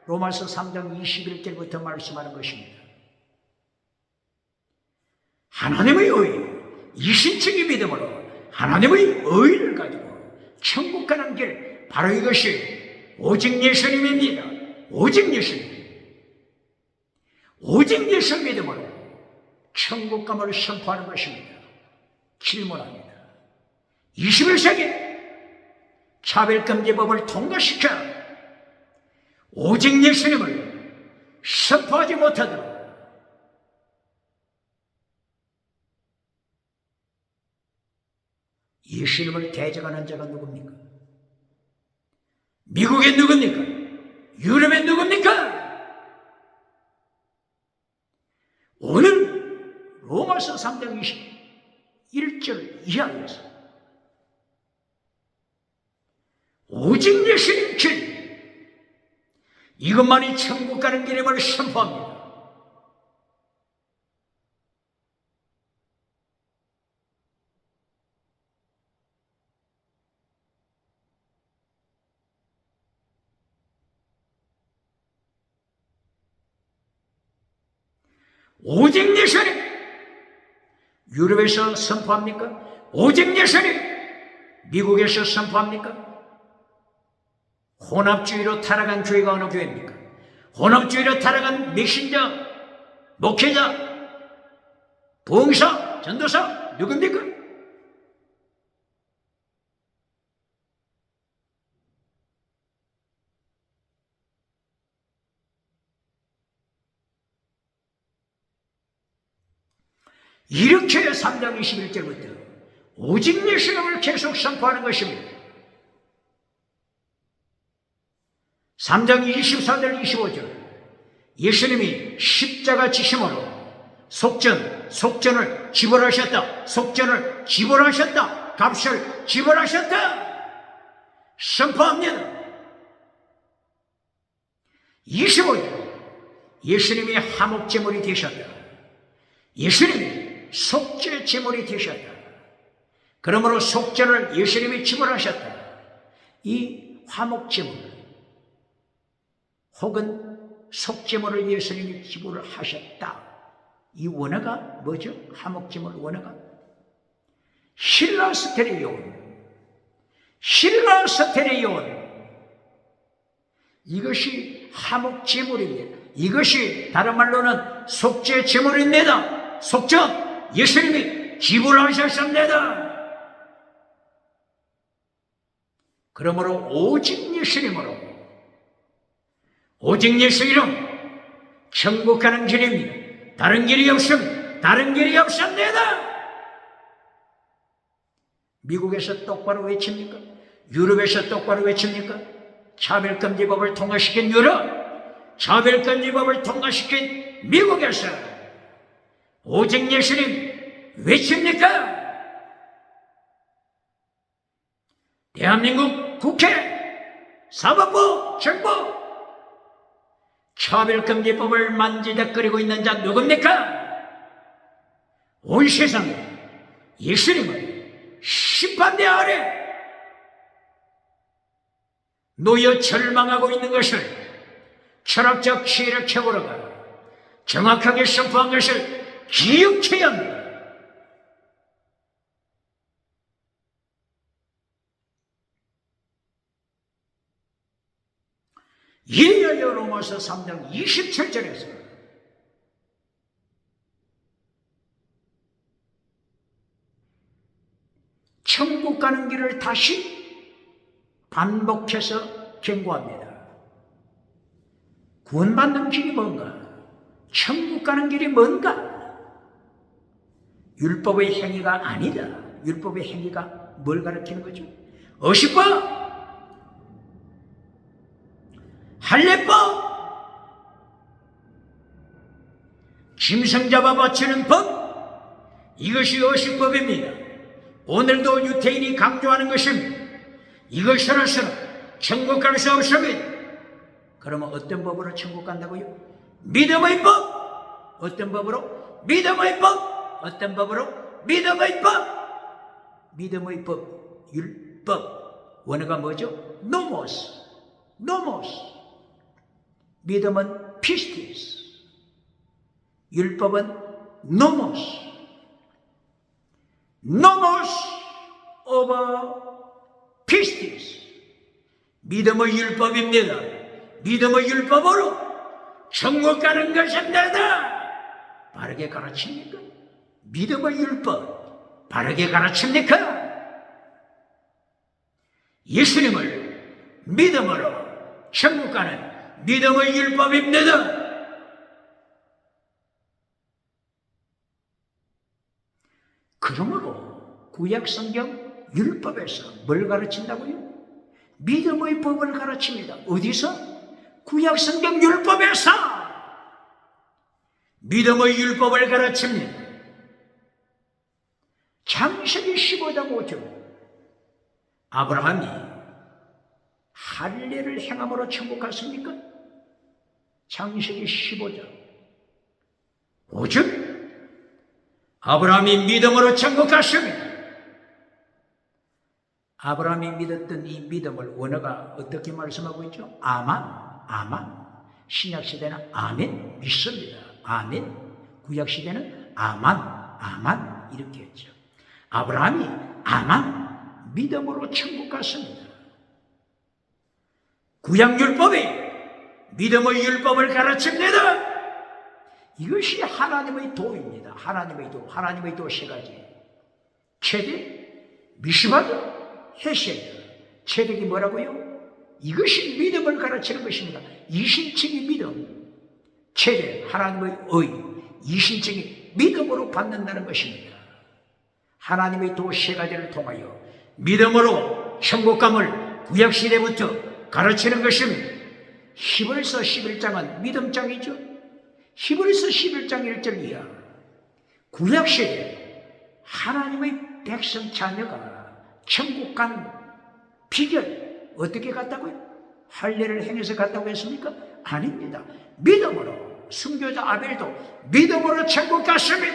로마서 3장 21절부터 말씀하는 것입니다. 하나님의 의, 이신적인 믿음으로 하나님의 의를 가지고 천국 가는 길, 바로 이것이 오직 예수님입니다. 오직 예수님. 오직 예수 믿음으로 천국 감을 선포하는 것입니다. 질문합니다. 21세기 차별금지법을 통과시켜 오직 예수님을 선포하지 못하도록 예수님을 대적하는 자가 누굽니까? 미국에 누굽니까? 유럽에 누굽니까? 오늘 로마서 3장 21절 이하에서 오직 예수님 길, 이것만이 천국 가는 길임을 선포합니다. 오직 예수님, 유럽에서 선포합니까? 오직 예수님, 미국에서 선포합니까? 혼합주의로 타락한 교회가 어느 교회입니까? 혼합주의로 타락한 메신저, 목회자, 부흥사, 전도사 누굽니까? 이렇게 3장 21절부터 오직 예수님을 계속 선포하는 것입니다. 3장 24절 25절 예수님이 십자가 지심으로 속전을 지불하셨다. 속전을 지불하셨다. 값을 지불하셨다. 선포합니다. 25절 예수님이 화목제물이 되셨다. 예수님이 속죄 제물이 되셨다. 그러므로 속죄를 예수님이 지불하셨다. 이 화목제물 혹은 속죄물을 예수님이 지불을 하셨다. 이 원어가 뭐죠? 화목제물 원어가 실라스테레온, 이것이 화목제물입니다. 이것이 다른 말로는 속죄제물입니다. 속죄 예수님이 지불하셨습니다. 그러므로 오직 예수님으로, 오직 예수님은 천국 가는 길입니다. 다른 길이 없습니다. 미국에서 똑바로 외칩니까? 유럽에서 똑바로 외칩니까? 차별금지법을 통과시킨 유럽, 차별금지법을 통과시킨 미국에서 오직 예수님 외칩니까? 대한민국 국회, 사법부, 정부 차별금지법을 만지작거리고 있는 자 누굽니까? 온 세상에 예수님을 심판대 아래 놓여 절망하고 있는 것을 철학적 지혜를 켜보러가 정확하게 선포한 것을 기억해야 합니다. 이래야 로마서 3장 27절에서 천국 가는 길을 다시 반복해서 경고합니다. 구원받는 길이 뭔가? 천국 가는 길이 뭔가? 율법의 행위가 아니다. 율법의 행위가 뭘 가르치는 거죠? 어식법, 할례법, 짐승 잡아 바치는 법, 이것이 어식법입니다. 오늘도 유태인이 강조하는 것입니다. 이것으로서는 천국 갈 수 없습니다. 그러면 어떤 법으로 천국 간다고요? 믿음의 법. 어떤 법으로? 믿음의 법. 어떤 법으로? 믿음의 법. 믿음의 법, 율법. 원어가 뭐죠? 노모스. 믿음은 피스티스. 율법은 노모스 오버 피스티스. 믿음의 율법입니다. 믿음의 율법으로 천국 가는 것입니다. 바르게 가르칩니까? 믿음의 율법 바르게 가르칩니까? 예수님을 믿음으로 천국 가는 믿음의 율법입니다. 그러므로 구약성경 율법에서 뭘 가르친다고요? 믿음의 법을 가르칩니다. 어디서? 구약성경 율법에서 믿음의 율법을 가르칩니다. 창세기 15장 5절 아브라함이 할례를 행함으로 천국 갔습니까? 창세기 15장. 오직 아브라함이 믿음으로 천국 갔습니다. 아브라함이 믿었던 이 믿음을 원어가 어떻게 말씀하고 있죠? 아만. 신약시대는 아멘, 믿습니다. 아멘. 구약시대는 아만 이렇게 했죠. 아브라함이 아만, 믿음으로 천국 갔습니다. 구약율법이 믿음의 율법을 가르칩니다. 이것이 하나님의 도입니다. 하나님의 도 세 가지. 체득, 미시바드, 헤세드. 체득이 뭐라고요? 이것이 믿음을 가르치는 것입니다. 이신적인 믿음. 체득, 하나님의 의. 이신적인 믿음으로 받는다는 것입니다. 하나님의 도 세 가지를 통하여 믿음으로 천국감을 구약시대부터 가르치는 것입니다. 히브리서 11장은 믿음장이죠. 히브리서 11장 1절 이하. 구약시대 하나님의 백성 자녀가 천국 간 비결 어떻게 갔다고요? 할례를 행해서 갔다고 했습니까? 아닙니다. 믿음으로. 순교자 아벨도 믿음으로 천국 갔습니다.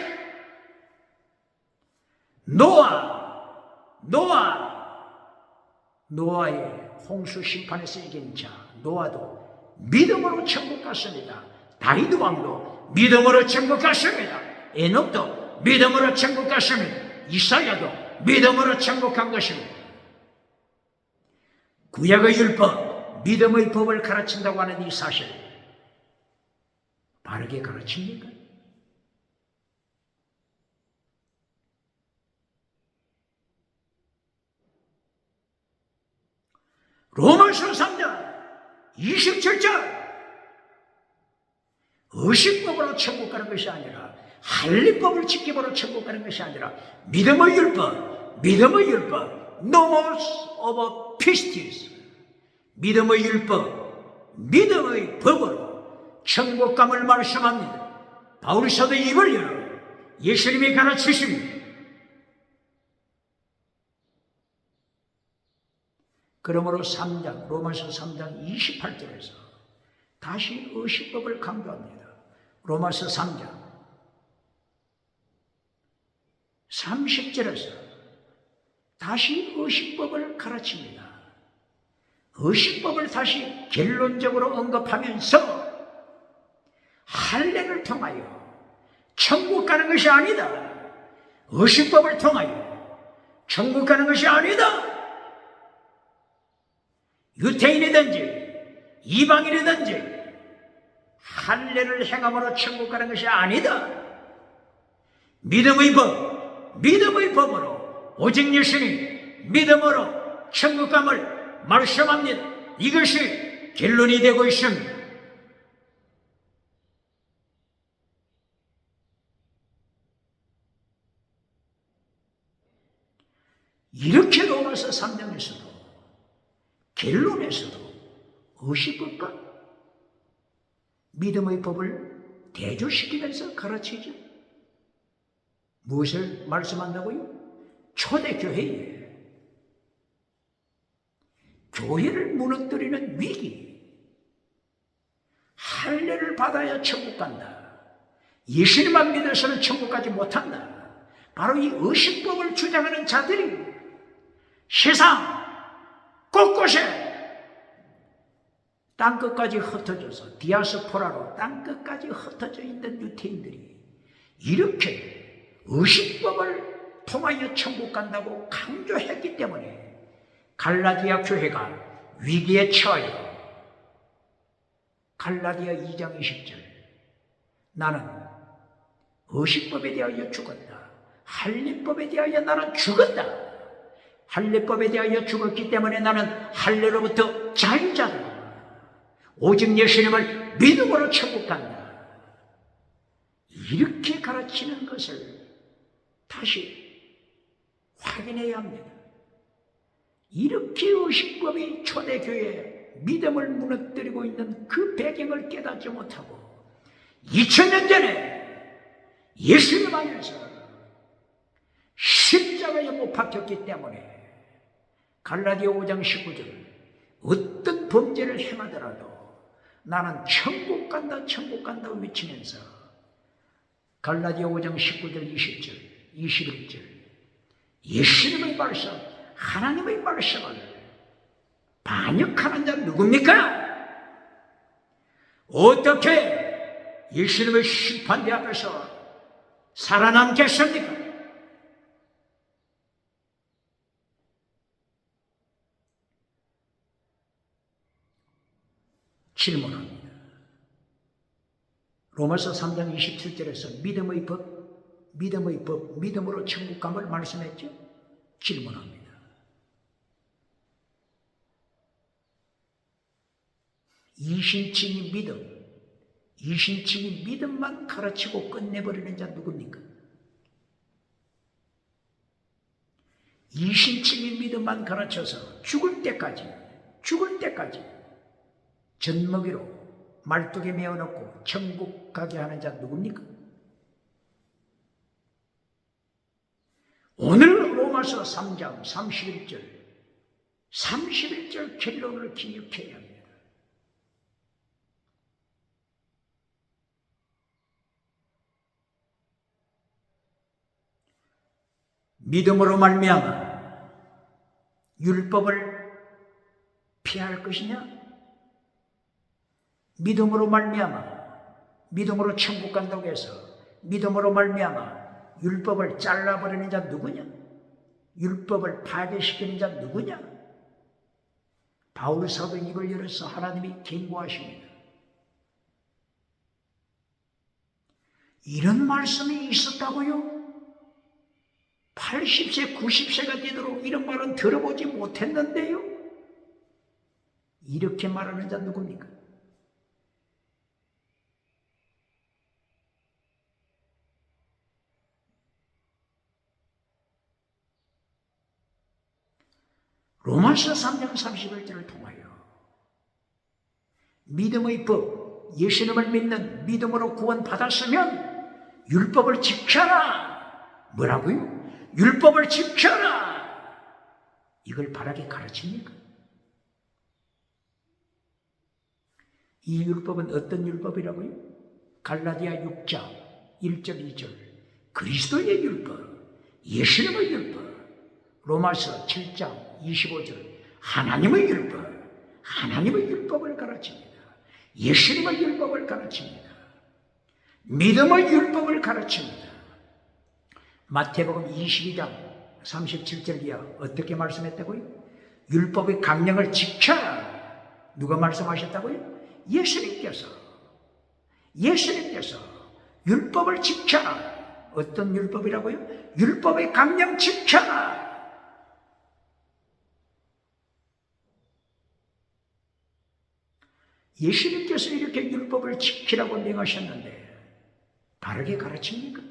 노아의 홍수 심판에서 이긴 자 노아도 믿음으로 천국 갔습니다. 다윗 왕도 믿음으로 천국 갔습니다. 에녹도 믿음으로 천국 갔습니다. 이사야도 믿음으로 천국 간 것입니다. 구약의 율법, 믿음의 법을 가르친다고 하는 이 사실 바르게 가르칩니까? 로마서 3장 27절 의식법으로 천국 가는 것이 아니라 할례법을 지킴으로 천국 가는 것이 아니라 믿음의 율법 nomos of pistis 믿음의 율법 믿음의 법으로 천국감을 말씀합니다. 바울이 사도 입을 열어 예수님이 가르치십니다. 그러므로 로마서 3장 28절에서 다시 의식법을 강조합니다. 로마서 3장 30절에서 다시 의식법을 가르칩니다. 의식법을 다시 결론적으로 언급하면서 할례를 통하여 천국 가는 것이 아니다. 의식법을 통하여 천국 가는 것이 아니다. 유태인이든지 이방인이든지 할례를 행함으로 천국 가는 것이 아니다. 믿음의 법으로 오직 예수님 믿음으로 천국감을 말씀합니다. 이것이 결론이 되고 있습니다. 이렇게 로마서 3장에서도 결론에서도 의식법과 믿음의 법을 대조시키면서 가르치죠. 무엇을 말씀한다고요? 초대교회에 교회를 무너뜨리는 위기, 할례를 받아야 천국 간다. 예수님만 믿어서는 천국 가지 못한다. 바로 이 의식법을 주장하는 자들이 세상 곳곳에 땅끝까지 흩어져서 디아스포라로 땅끝까지 흩어져 있는 유태인들이 이렇게 의식법을 통하여 천국 간다고 강조했기 때문에 갈라디아 교회가 위기에 처하여 갈라디아 2장 20절 나는 의식법에 대하여 죽었다. 할례법에 대하여 나는 죽었다. 할례법에 대하여 죽었기 때문에 나는 할례로부터 자유자다. 오직 예수님을 믿음으로 천국 간다. 이렇게 가르치는 것을 다시 확인해야 합니다. 이렇게 의식법이 초대교회에 믿음을 무너뜨리고 있는 그 배경을 깨닫지 못하고 2000년 전에 예수님 안에서 십자가에 못 박혔기 때문에 갈라디아 5장 19절 어떤 범죄를 행하더라도 나는 천국 간다 천국 간다 외치면서 갈라디아 5장 19절 20절 21절 예수님의 말씀 하나님의 말씀을 반역하는 자는 누굽니까? 어떻게 예수님의 심판대 앞에서 살아남겠습니까? 질문합니다. 로마서 3장 27절에서 믿음의 법, 믿음으로 천국 감을 말씀했죠? 질문합니다. 이신칭이 믿음만 가르치고 끝내버리는 자 누굽니까? 이신칭이 믿음만 가르쳐서 죽을 때까지 젖먹이로 말뚝에 메어놓고 천국 가게 하는 자 누굽니까? 오늘 로마서 3장 31절 결론을 기억해야 합니다. 믿음으로 말미암아 율법을 피할 것이냐? 믿음으로 말미암아 믿음으로 천국 간다고 해서 믿음으로 말미암아 율법을 잘라버리는 자 누구냐? 율법을 파괴시키는 자 누구냐? 바울 사도 입을 열어서 하나님이 경고하십니다. 이런 말씀이 있었다고요? 80세, 90세가 되도록 이런 말은 들어보지 못했는데요? 이렇게 말하는 자 누굽니까? 로마서 3장 31절을 통하여 믿음의 법, 예수님을 믿는 믿음으로 구원받았으면 율법을 지켜라. 뭐라고요? 율법을 지켜라. 이걸 바라게 가르칩니까? 이 율법은 어떤 율법이라고요? 갈라디아 6장 1절 2절 그리스도의 율법, 예수님의 율법. 로마서 7장 25절 하나님의 율법을 가르칩니다. 예수님의 율법을 가르칩니다. 믿음의 율법을 가르칩니다. 마태복음 22장 37절 이하 어떻게 말씀했다고요? 율법의 강령을 지켜라. 누가 말씀하셨다고요? 예수님께서 율법을 지켜라. 어떤 율법이라고요? 율법의 강령 지켜라. 예수님께서 이렇게 율법을 지키라고 명하셨는데 바르게 가르칩니까?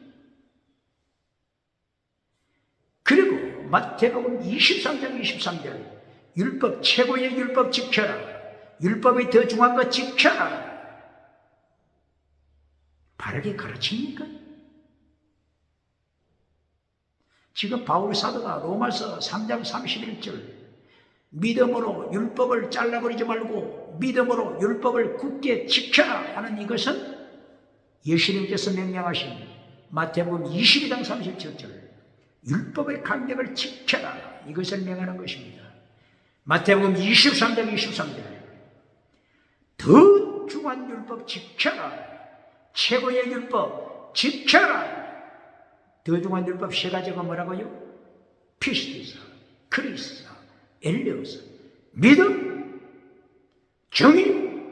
그리고 마태복음 23장 23절 율법 최고의 율법 지켜라. 율법이 더 중요한 것 지켜라. 바르게 가르칩니까? 지금 바울 사도가 로마서 3장 31절 믿음으로 율법을 잘라버리지 말고 믿음으로 율법을 굳게 지켜라 하는 이것은 예수님께서 명령하신 마태복음 22장 37절 율법의 강령을 지켜라 이것을 명하는 것입니다. 마태복음 23장 23절 더 중요한 율법 지켜라. 최고의 율법 지켜라. 더 중요한 율법 세 가지가 뭐라고요? 피스티사, 크리스사, 엘레오사. 믿음, 정의,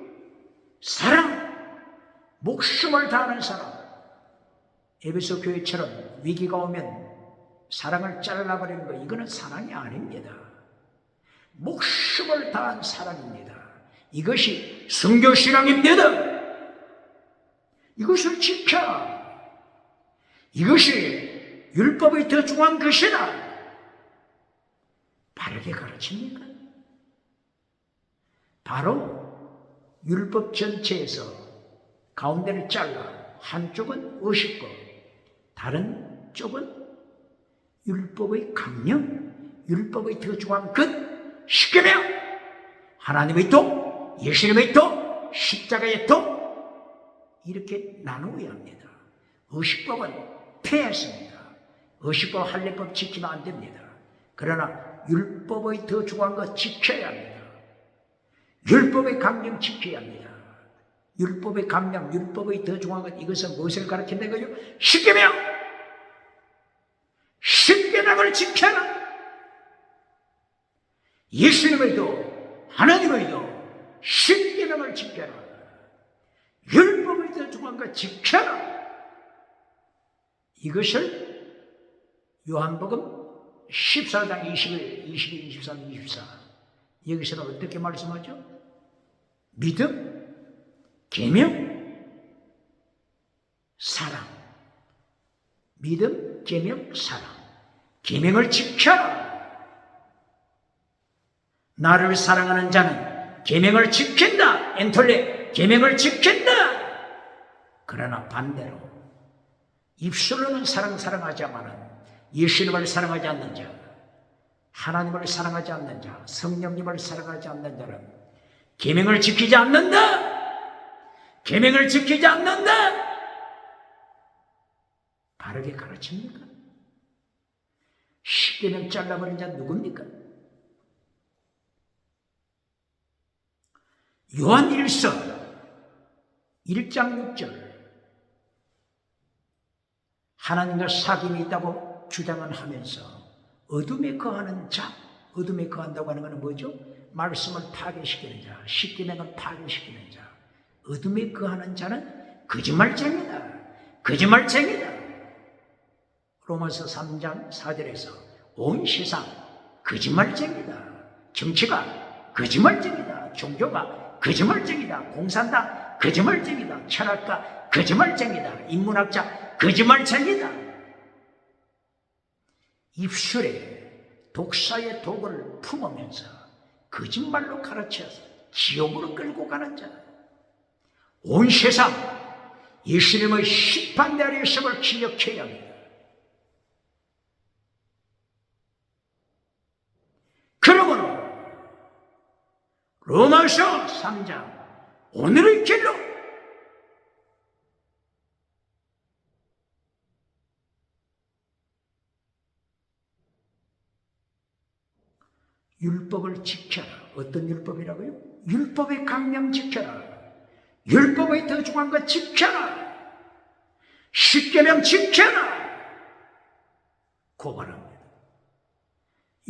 사랑, 목숨을 다하는 사람. 에베소 교회처럼 위기가 오면 사랑을 잘라버리는 거 이거는 사랑이 아닙니다. 목숨을 다한 사랑입니다. 이것이 성교신앙입니다. 이것을 지켜라. 이것이 율법의 더 중요한 것이다. 바르게 가르칩니까? 바로 율법 전체에서 가운데를 잘라 한쪽은 의식과 다른 쪽은 율법의 강령, 율법의 더 중요한 것 시키며 하나님의 도, 예수님의 도, 십자가의 도, 이렇게 나누어야 합니다. 의식법은 폐했습니다. 의식법, 할례법 지키면 안 됩니다. 그러나 율법의 더 중요한 것 지켜야 합니다. 율법의 강령 지켜야 합니다. 율법의 강령, 율법의 더 중요한 것, 이것은 무엇을 가르친다는 거죠? 십계명! 십계명을 지켜라! 예수님의 도, 하나님의 도, 십계명을 지켜라. 율법의 더 중요한 것 지켜라. 이것을 요한복음 14장 21, 22, 23, 24 여기서는 어떻게 말씀하죠? 믿음, 계명, 사랑. 믿음, 계명, 사랑. 계명을 지켜라. 나를 사랑하는 자는 계명을 지킨다. 엔톨레, 계명을 지킨다. 그러나 반대로 입술로는 사랑하지만은 예수님을 사랑하지 않는 자, 하나님을 사랑하지 않는 자, 성령님을 사랑하지 않는 자는 계명을 지키지 않는다. 계명을 지키지 않는다. 바르게 가르칩니까? 십계명 잘라버린 자 누굽니까? 요한 1서 1장 6절 하나님과 사귐이 있다고 주장은 하면서 어둠에 거하는 자, 어둠에 거한다고 하는 것은 뭐죠? 말씀을 파괴시키는 자, 십계명을 파괴시키는 자. 어둠에 거하는 자는 거짓말쟁이다. 거짓말쟁이다. 로마서 3장 4절에서 온 세상 거짓말쟁이다. 정치가 거짓말쟁이다. 종교가 거짓말쟁이다. 공산당 거짓말쟁이다. 철학가 거짓말쟁이다. 인문학자 거짓말쟁이다. 입술에 독사의 독을 품으면서 거짓말로 가르쳐서 지옥으로 끌고 가는 자. 온 세상 예수님의 심판대의 있음을 기억해야 합니다. 그러므로 로마서 3장 오늘의 길로 율법을 지켜라. 어떤 율법이라고요? 율법의 강령 지켜라. 율법의 더 중요한 것 지켜라. 십계명 지켜라. 고발합니다.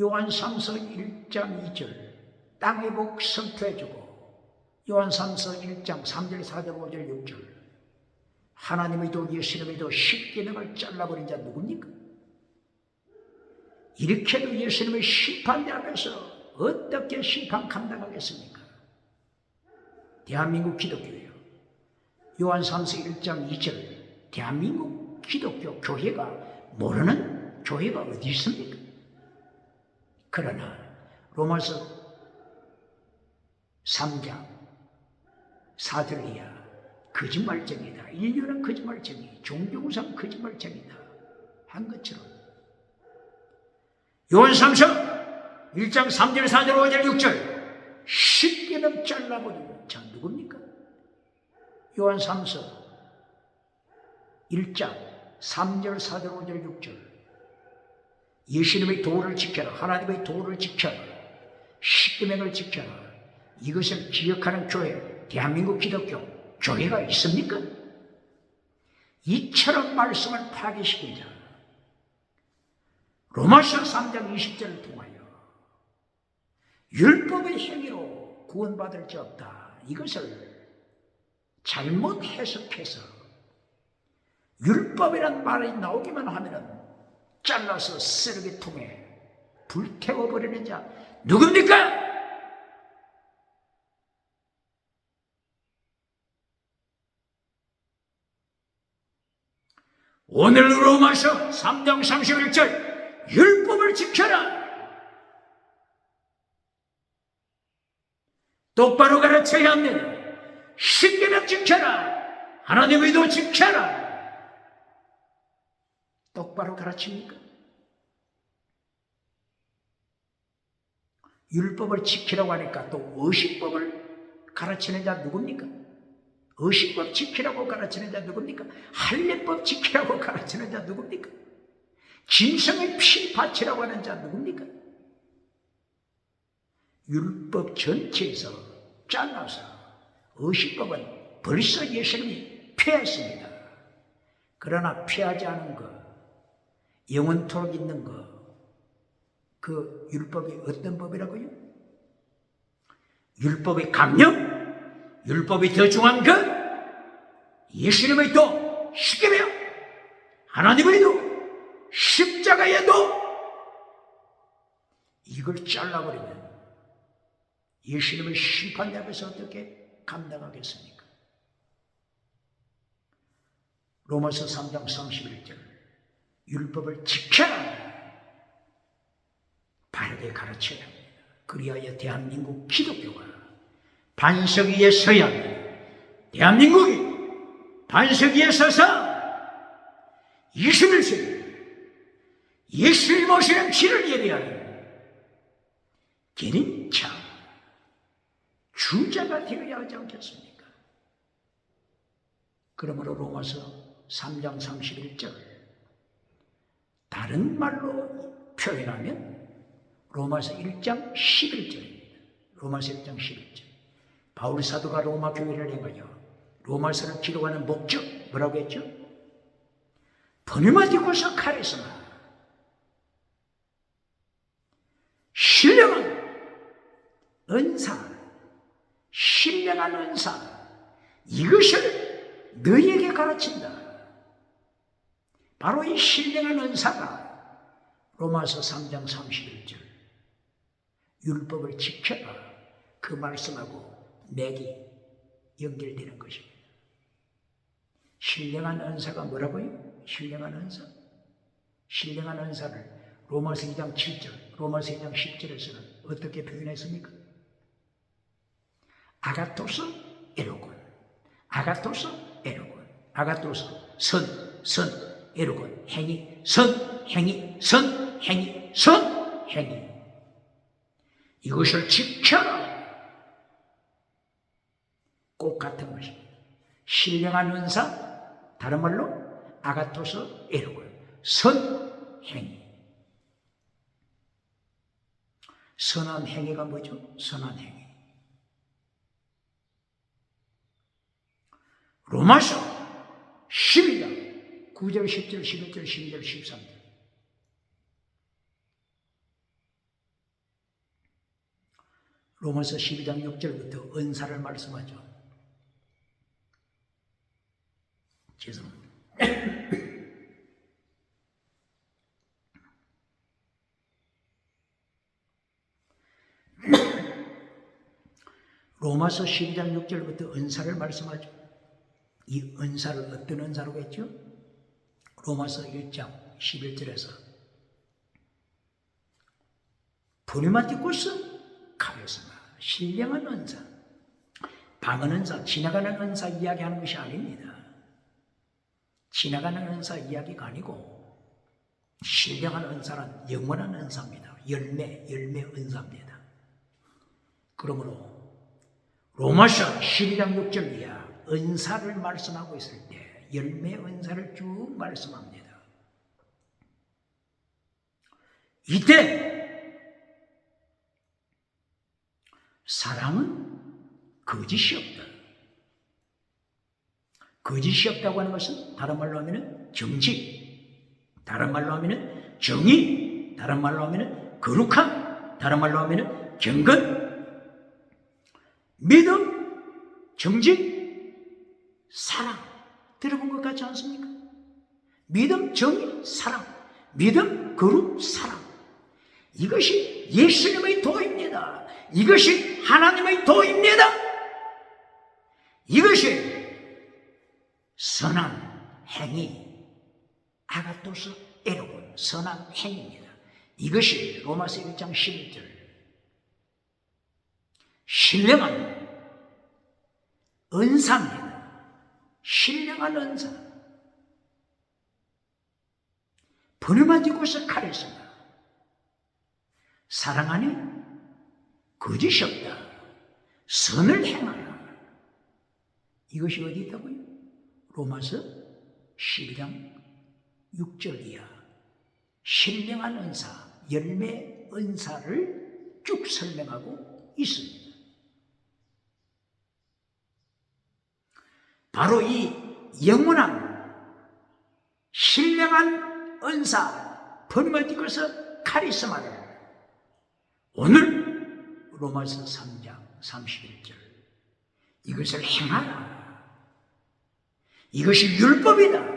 요한 3서 1장 2절 땅의 복 선포해주고 요한 3서 1장 3절 4절 5절 6절 하나님의 도 예수님의 도 십계명을 잘라버린 자 누굽니까? 이렇게도 예수님의 심판대 앞에서 어떻게 심판 감당하겠습니까? 대한민국 기독교예요. 요한 3서 1장 2절 대한민국 기독교 교회가 모르는 교회가 어디 있습니까? 그러나 로마서 3장 4절 이하 거짓말쟁이다. 인류는 거짓말쟁이, 종교우상 거짓말쟁이다 한 것처럼 요한 3서 1장 3절 4절 5절 6절 십계명 잘라버리고 자 누굽니까? 요한 3서 1장 3절 4절 5절 6절 예수님의 도를 지켜라. 하나님의 도를 지켜라. 십계명을 지켜라. 이것을 기억하는 교회, 대한민국 기독교 교회가 있습니까? 이처럼 말씀을 파괴시킨 자 로마서 3장 20절을 통하여 율법의 행위로 구원받을 자 없다. 이것을 잘못 해석해서 율법이란 말이 나오기만 하면은 잘라서 쓰레기통에 불태워버리는 자 누굽니까? 오늘 로마서 3장 31절 율법을 지켜라. 똑바로 가르쳐야 합니다. 십계명 지켜라. 하나님의 도 지켜라. 똑바로 가르칩니까? 율법을 지키라고 하니까 또 의식법을 가르치는 자 누굽니까? 의식법 지키라고 가르치는 자 누굽니까? 할례법 지키라고 가르치는 자 누굽니까? 짐승의 피 바치라고 하는 자 누굽니까? 율법 전체에서 잘라서 의식법은 벌써 예수님이 폐했습니다. 그러나 폐하지 않은 것, 영원토록 있는 것, 그 율법이 어떤 법이라고요? 율법의 강령, 율법이 더 중요한 것, 예수님의 도, 십계명, 하나님의 도, 십자가의 도, 이걸 잘라버리면 예수님의 심판 앞에서 어떻게 감당하겠습니까? 로마서 3장 31절 율법을 지켜라 바르게 가르쳐야 합니다. 그리하여 대한민국 기독교가 반석 위에 서야 합니다. 대한민국이 반석 위에 서서 21세기 예수님 오시는 길을 예비하는 기린차 주자가 되어야 하지 않겠습니까? 그러므로 로마서 3장 31절 다른 말로 표현하면 로마서 1장 11절입니다. 로마서 1장 11절 바울 사도가 로마 교회를 향하여 로마서를 기록하는 목적 뭐라고 했죠? 버니마티코스 카리스마 신령한 은사 신령한 은사 이것을 너희에게 가르친다. 바로 이 신령한 은사가 로마서 3장 31절 율법을 지켜라 그 말씀하고 맥이 연결되는 것입니다. 신령한 은사가 뭐라고요? 신령한 은사? 신령한 은사를 로마서 2장 7절 로마서 2장 10절에서는 어떻게 표현했습니까? 아가토스 에로곤 아가토스 에로곤 아가토스 선 에로곤 행위 선 행위 선 행위 선 행위 이것을 지켜라 꼭 같은 것입니다. 신령한 은사 다른 말로 아가토스 에로곤 선 행위 선한 행위가 뭐죠? 선한 행위 로마서 12장 9절 10절 11절 12절 13절 로마서 12장 6절부터 은사를 말씀하죠. 죄송합니다. 로마서 12장 6절부터 은사를 말씀하죠. 이 은사를 어떤 은사로 했죠? 로마서 1장 11절에서 브리마티코스 카리스마 신령한 은사 방언 은사 지나가는 은사 이야기하는 것이 아닙니다. 지나가는 은사 이야기가 아니고 신령한 은사는 영원한 은사입니다. 열매 은사입니다. 그러므로 로마서 12장 6절 이하 은사를 말씀하고 있을 때 열매 은사를 쭉 말씀합니다. 이때 사랑은 거짓이 없다. 거짓이 없다고 하는 것은 다른 말로 하면 정직, 다른 말로 하면 정의, 다른 말로 하면 거룩함, 다른 말로 하면 경건, 믿음, 정직, 사랑 들어본 것 같지 않습니까? 믿음, 정의, 사랑 믿음, 거룩, 사랑 이것이 예수님의 도입니다. 이것이 하나님의 도입니다. 이것이 선한 행위 아가토스 에로곤 선한 행위입니다. 이것이 로마서 1장 11절 신령한 은사입니다. 신령한 은사 버리마티코스 카리스마 사랑 안에 거짓이 없다. 선을 행하라. 이것이 어디 있다고요? 로마서 12장 6절 이하. 신령한 은사, 열매 은사를 쭉 설명하고 있습니다. 바로 이 영원한 신령한 은사, 번거티커스 카리스마를 오늘 로마서 3장 31절 이것을 행하라. 이것이 율법이다.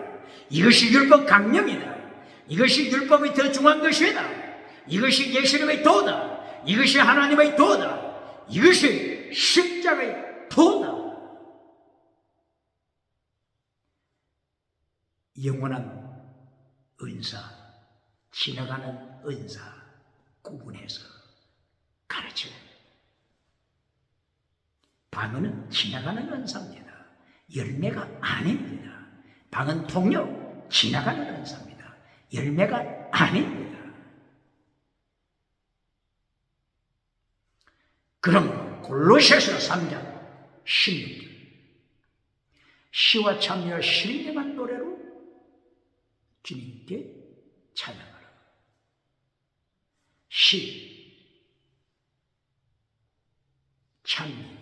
이것이 율법 강령이다. 이것이 율법이 더 중요한 것이다. 이것이 예수님의 도다. 이것이 하나님의 도다. 이것이 십자가의 도다. 영원한 은사, 지나가는 은사 구분해서 가르쳐요. 방언은 지나가는 은사입니다. 열매가 아닙니다. 방언 통역 지나가는 은사입니다. 열매가 아닙니다. 그럼 골로새서 3장 16절 시와 참여와 신령한 노래로 주님께 찬양하라. 시, 찬미,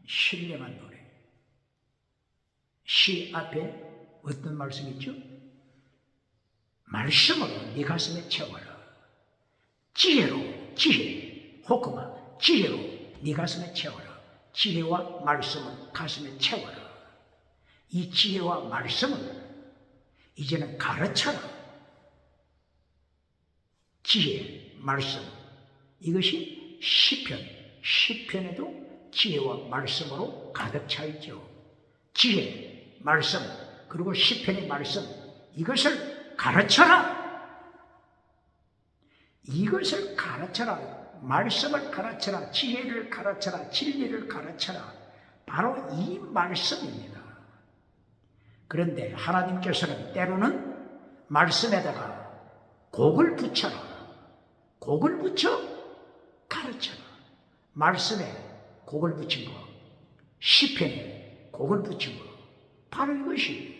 신령한 노래. 시 앞에 어떤 말씀이 있죠? 말씀으로 네 가슴에 채워라. 지혜로, 지혜, 호크마, 지혜로 네 가슴에 채워라. 지혜와 말씀을 가슴에 채워라. 이 지혜와 말씀을 이제는 가르쳐라. 지혜, 말씀, 이것이 시편에도 지혜와 말씀으로 가득 차 있죠. 지혜, 말씀, 그리고 시편의 말씀, 이것을 가르쳐라. 이것을 가르쳐라. 말씀을 가르쳐라. 지혜를 가르쳐라. 진리를 가르쳐라. 바로 이 말씀입니다. 그런데 하나님께서는 때로는 말씀에다가 곡을 붙여라. 곡을 붙여 가르쳐라. 말씀에 곡을 붙인 거, 시편에 곡을 붙인 거, 바로 이것이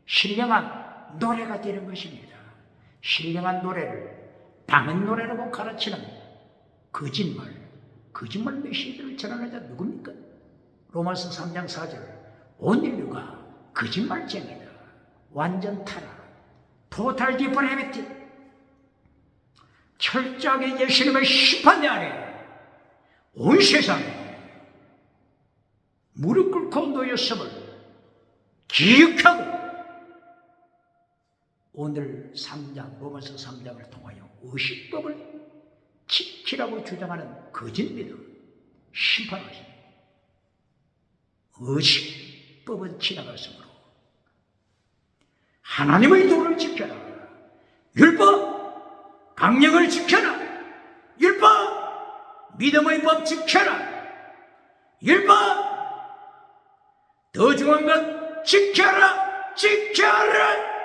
신령한 노래가 되는 것입니다. 신령한 노래를 방언 노래라고 가르치는 거짓말 메시지를 전하는 자 누굽니까? 로마서 3장 4절 온 인류가 거짓말쟁이다. 완전 타락. 토탈 디프레미티. 철저하게 예수님의 심판대 아래 온 세상에 무릎 꿇고 놓였음을 기억하고 오늘 3장, 로마서 3장을 통하여 의식법을 지키라고 주장하는 거짓 믿음 심판하십니다. 의식법은 지나갔으므로 하나님의 도를 지켜라. 율법, 강령을 지켜라. 율법, 믿음의 법 지켜라. 율법, 더 중요한 건 지켜라. 지켜라.